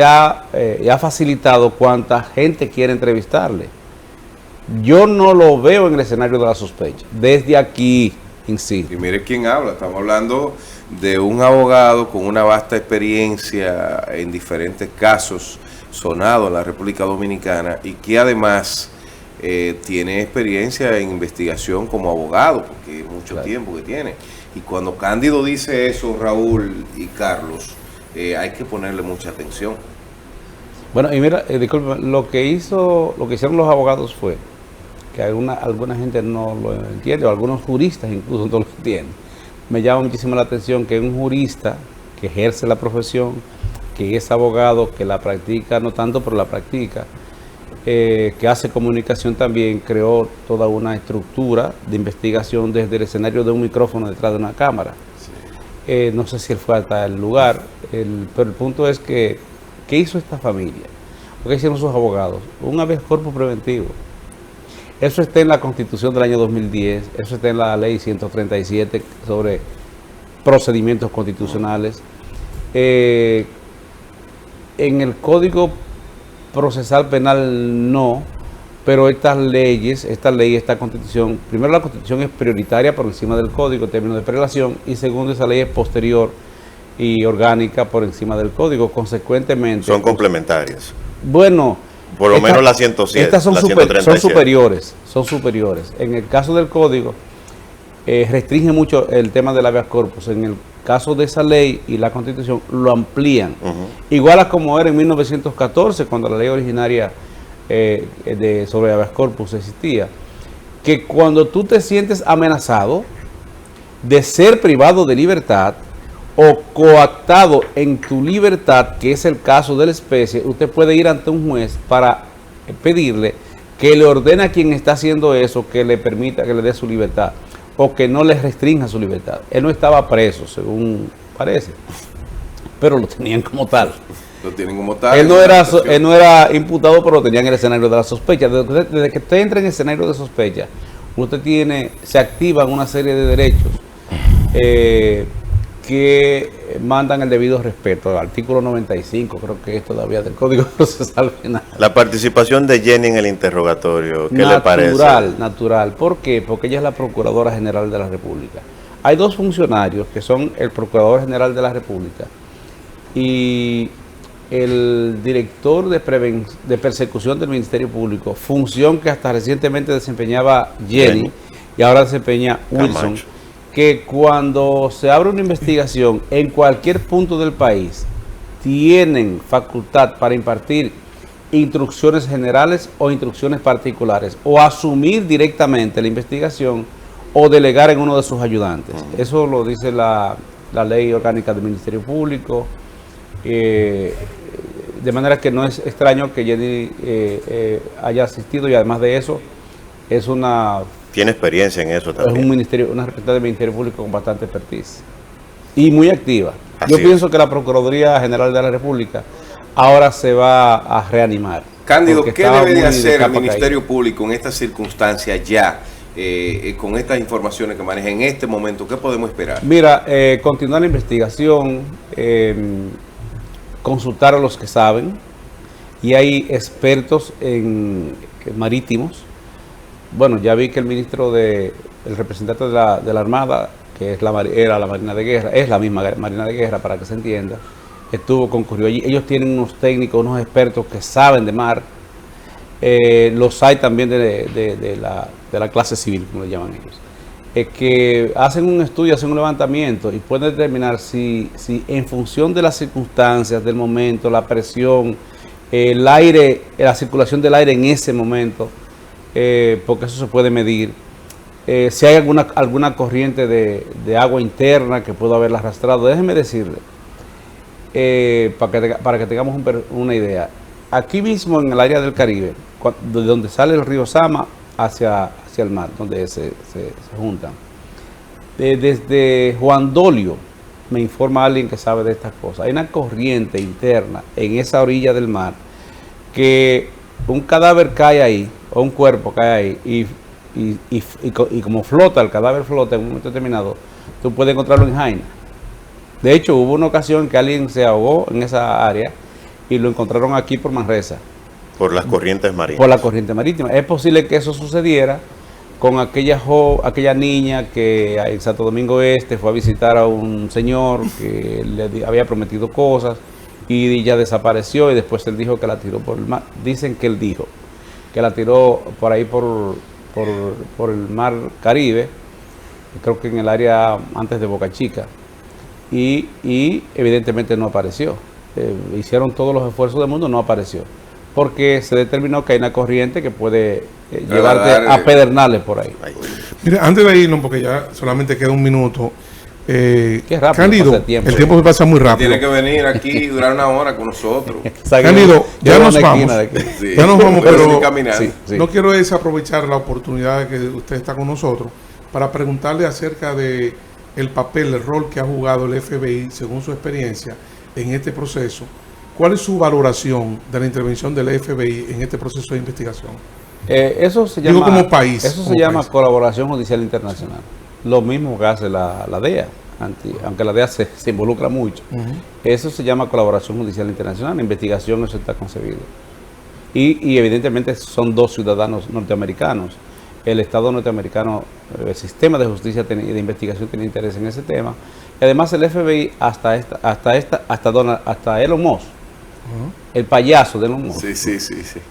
[SPEAKER 10] ha facilitado cuánta gente quiere entrevistarle. Yo no lo veo en el escenario de la sospecha, desde aquí, insisto.
[SPEAKER 2] Y mire quién habla, estamos hablando de un abogado con una vasta experiencia en diferentes casos sonados en la República Dominicana, y que además tiene experiencia en investigación como abogado, porque mucho tiempo que tiene. Y cuando Cándido dice eso, Raúl y Carlos, hay que ponerle mucha atención.
[SPEAKER 10] Bueno, y mira, disculpa, lo que hicieron los abogados fue que alguna gente no lo entiende, o algunos juristas incluso no lo entienden. Me llama muchísimo la atención que un jurista que ejerce la profesión, que es abogado, que la practica, no tanto, pero la practica, que hace comunicación también, creó toda una estructura de investigación desde el escenario de un micrófono detrás de una cámara. Sí. No sé si él fue hasta el lugar, pero el punto es que, ¿qué hizo esta familia? ¿Qué hicieron sus abogados? Un habeas corpus preventivo. Eso está en la Constitución del año 2010, eso está en la Ley 137 sobre procedimientos constitucionales. En el Código Procesal Penal no, pero esta ley, esta Constitución, primero la Constitución es prioritaria por encima del Código en términos de prelación, y segundo, esa ley es posterior y orgánica por encima del código. Consecuentemente...
[SPEAKER 1] Son complementarias.
[SPEAKER 10] Bueno...
[SPEAKER 1] Por lo menos la 107,
[SPEAKER 10] estas son,
[SPEAKER 1] la
[SPEAKER 10] son superiores. En el caso del código, restringe mucho el tema del habeas corpus. En el caso de esa ley y la Constitución, lo amplían. Igual a como era en 1914, cuando la ley originaria sobre habeas corpus existía, que cuando tú te sientes amenazado de ser privado de libertad o coactado en tu libertad, que es el caso de la especie, usted puede ir ante un juez para pedirle que le ordene a quien está haciendo eso que le permita que le dé su libertad o que no le restrinja su libertad. Él no estaba preso, según parece, pero lo tenían como tal.
[SPEAKER 2] Lo tienen como tal.
[SPEAKER 10] Él no era imputado, pero lo tenían en el escenario de la sospecha. Desde que usted entra en el escenario de sospecha, usted se activan una serie de derechos que mandan el debido respeto. El artículo 95, creo que es todavía del Código Procesal Penal.
[SPEAKER 1] La participación de Jenny en el interrogatorio, ¿qué le parece?
[SPEAKER 10] Natural. ¿Por qué? Porque ella es la Procuradora General de la República. Hay dos funcionarios que son el Procurador General de la República y el director de persecución del Ministerio Público, función que hasta recientemente desempeñaba Jenny y ahora desempeña Wilson.
[SPEAKER 1] Camacho.
[SPEAKER 10] Que cuando se abre una investigación en cualquier punto del país, tienen facultad para impartir instrucciones generales o instrucciones particulares, o asumir directamente la investigación o delegar en uno de sus ayudantes. Eso lo dice la ley orgánica del Ministerio Público, de manera que no es extraño que Jenny haya asistido, y además de eso es una...
[SPEAKER 1] Tiene experiencia en eso también.
[SPEAKER 10] Es una representante del Ministerio Público con bastante expertise y muy activa.
[SPEAKER 1] Así
[SPEAKER 10] Yo
[SPEAKER 1] es.
[SPEAKER 10] pienso que la Procuraduría General de la República ahora se va a reanimar.
[SPEAKER 2] Cándido,
[SPEAKER 10] porque
[SPEAKER 2] ¿qué
[SPEAKER 10] estaba
[SPEAKER 2] debe de
[SPEAKER 10] muy
[SPEAKER 2] hacer el
[SPEAKER 10] capa
[SPEAKER 2] Ministerio Público en estas circunstancias ya, con estas informaciones que maneja en este momento? ¿Qué podemos esperar?
[SPEAKER 10] Mira, continuar la investigación, consultar a los que saben, y hay expertos en marítimos. Bueno, ya vi que el representante de la Armada, que era la Marina de Guerra, es la misma Marina de Guerra, para que se entienda, concurrió allí. Ellos tienen unos técnicos, unos expertos que saben de mar. Los hay también de la clase civil, como le llaman ellos, que hacen un estudio, hacen un levantamiento y pueden determinar si en función de las circunstancias, del momento, la presión, el aire, la circulación del aire en ese momento, porque eso se puede medir, si hay alguna corriente de agua interna que pueda haberla arrastrado. Déjeme decirle, para que tengamos una idea, aquí mismo en el área del Caribe, de donde sale el río Sama hacia el mar, donde se juntan, desde Juan Dolio, me informa alguien que sabe de estas cosas, hay una corriente interna en esa orilla del mar, que un cadáver cae ahí, o un cuerpo cae ahí, y como flota, el cadáver flota en un momento determinado, tú puedes encontrarlo en Jaina. De hecho, hubo una ocasión que alguien se ahogó en esa área y lo encontraron aquí por Manresa.
[SPEAKER 1] Por las corrientes marinas.
[SPEAKER 10] Por la corriente marítima. Es posible que eso sucediera con aquella niña que en Santo Domingo Este fue a visitar a un señor que le había prometido cosas y ya desapareció, y después él dijo que la tiró por el mar. Dicen que él dijo que la tiró por ahí por el mar Caribe, creo que en el área antes de Boca Chica, y evidentemente no apareció. Hicieron todos los esfuerzos del mundo, no apareció, porque se determinó que hay una corriente que puede llevarte a Pedernales por ahí.
[SPEAKER 3] Mira, antes de irnos, porque ya solamente queda un minuto,
[SPEAKER 10] Qué rápido
[SPEAKER 3] Cándido,
[SPEAKER 10] pasa el tiempo.
[SPEAKER 3] el tiempo se pasa muy rápido.
[SPEAKER 2] Tiene que venir aquí y durar una hora con nosotros.
[SPEAKER 3] Cándido, ya nos vamos.
[SPEAKER 2] Sí.
[SPEAKER 3] Ya nos vamos, pero
[SPEAKER 2] Sí.
[SPEAKER 3] no quiero desaprovechar la oportunidad de que usted está con nosotros para preguntarle acerca de el papel, el rol que ha jugado el FBI, según su experiencia, en este proceso. ¿Cuál es su valoración de la intervención del FBI en este proceso de investigación?
[SPEAKER 10] Eso se llama,
[SPEAKER 3] Digo como país.
[SPEAKER 10] Eso se
[SPEAKER 3] como
[SPEAKER 10] llama
[SPEAKER 3] país.
[SPEAKER 10] colaboración judicial internacional. Lo mismo que hace la DEA, aunque la DEA se involucra mucho. Eso se llama colaboración judicial internacional. La investigación, eso está concebido. Y evidentemente son dos ciudadanos norteamericanos. El Estado norteamericano, el sistema de justicia y de investigación tiene interés en ese tema, Y además el FBI hasta Elon Musk, el payaso de Elon Musk.
[SPEAKER 2] Sí.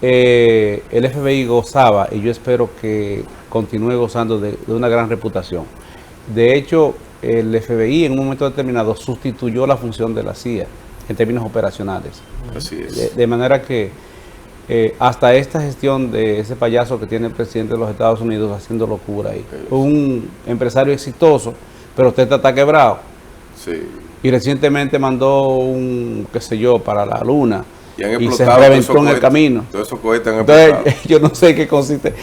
[SPEAKER 10] El FBI gozaba, y yo espero que continúe gozando de una gran reputación. De hecho, el FBI en un momento determinado sustituyó la función de la CIA en términos operacionales.
[SPEAKER 2] Así es.
[SPEAKER 10] De manera que hasta esta gestión de ese payaso que tiene el presidente de los Estados Unidos haciendo locura ahí. Un empresario exitoso, pero usted está quebrado.
[SPEAKER 2] Sí.
[SPEAKER 10] Y recientemente mandó qué sé yo, para la luna.
[SPEAKER 2] Y
[SPEAKER 10] se reventó en el camino.
[SPEAKER 2] Todos esos cohetes han
[SPEAKER 10] Entonces,
[SPEAKER 2] explotado.
[SPEAKER 10] yo no sé qué consiste.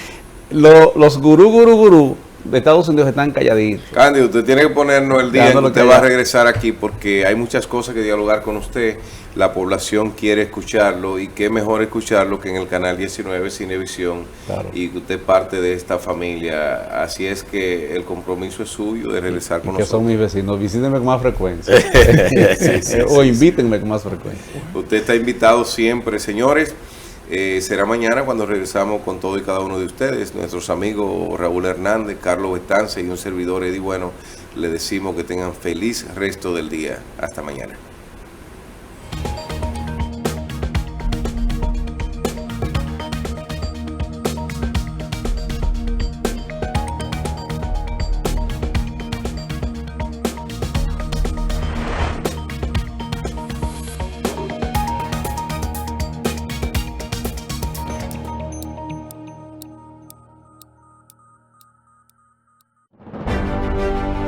[SPEAKER 10] Los gurú de Estados Unidos están calladitos.
[SPEAKER 2] Cándido, usted tiene que ponernos el día en que
[SPEAKER 10] Dándolo
[SPEAKER 2] usted
[SPEAKER 10] callado.
[SPEAKER 2] va a regresar aquí, porque hay muchas cosas que dialogar con usted. La población quiere escucharlo, y qué mejor escucharlo que en el canal 19 Cinevisión.
[SPEAKER 10] Claro.
[SPEAKER 2] Y que usted parte de esta familia. Así es que el compromiso es suyo de regresar con
[SPEAKER 10] Que
[SPEAKER 2] nosotros.
[SPEAKER 10] son mis vecinos, visítenme con más frecuencia. O invítenme con más frecuencia.
[SPEAKER 2] Usted está invitado siempre, señores. Será mañana cuando regresamos con todo y cada uno de ustedes. Nuestros amigos Raúl Hernández, Carlos Betance y un servidor Eddie Bueno, le decimos que tengan feliz resto del día. Hasta mañana.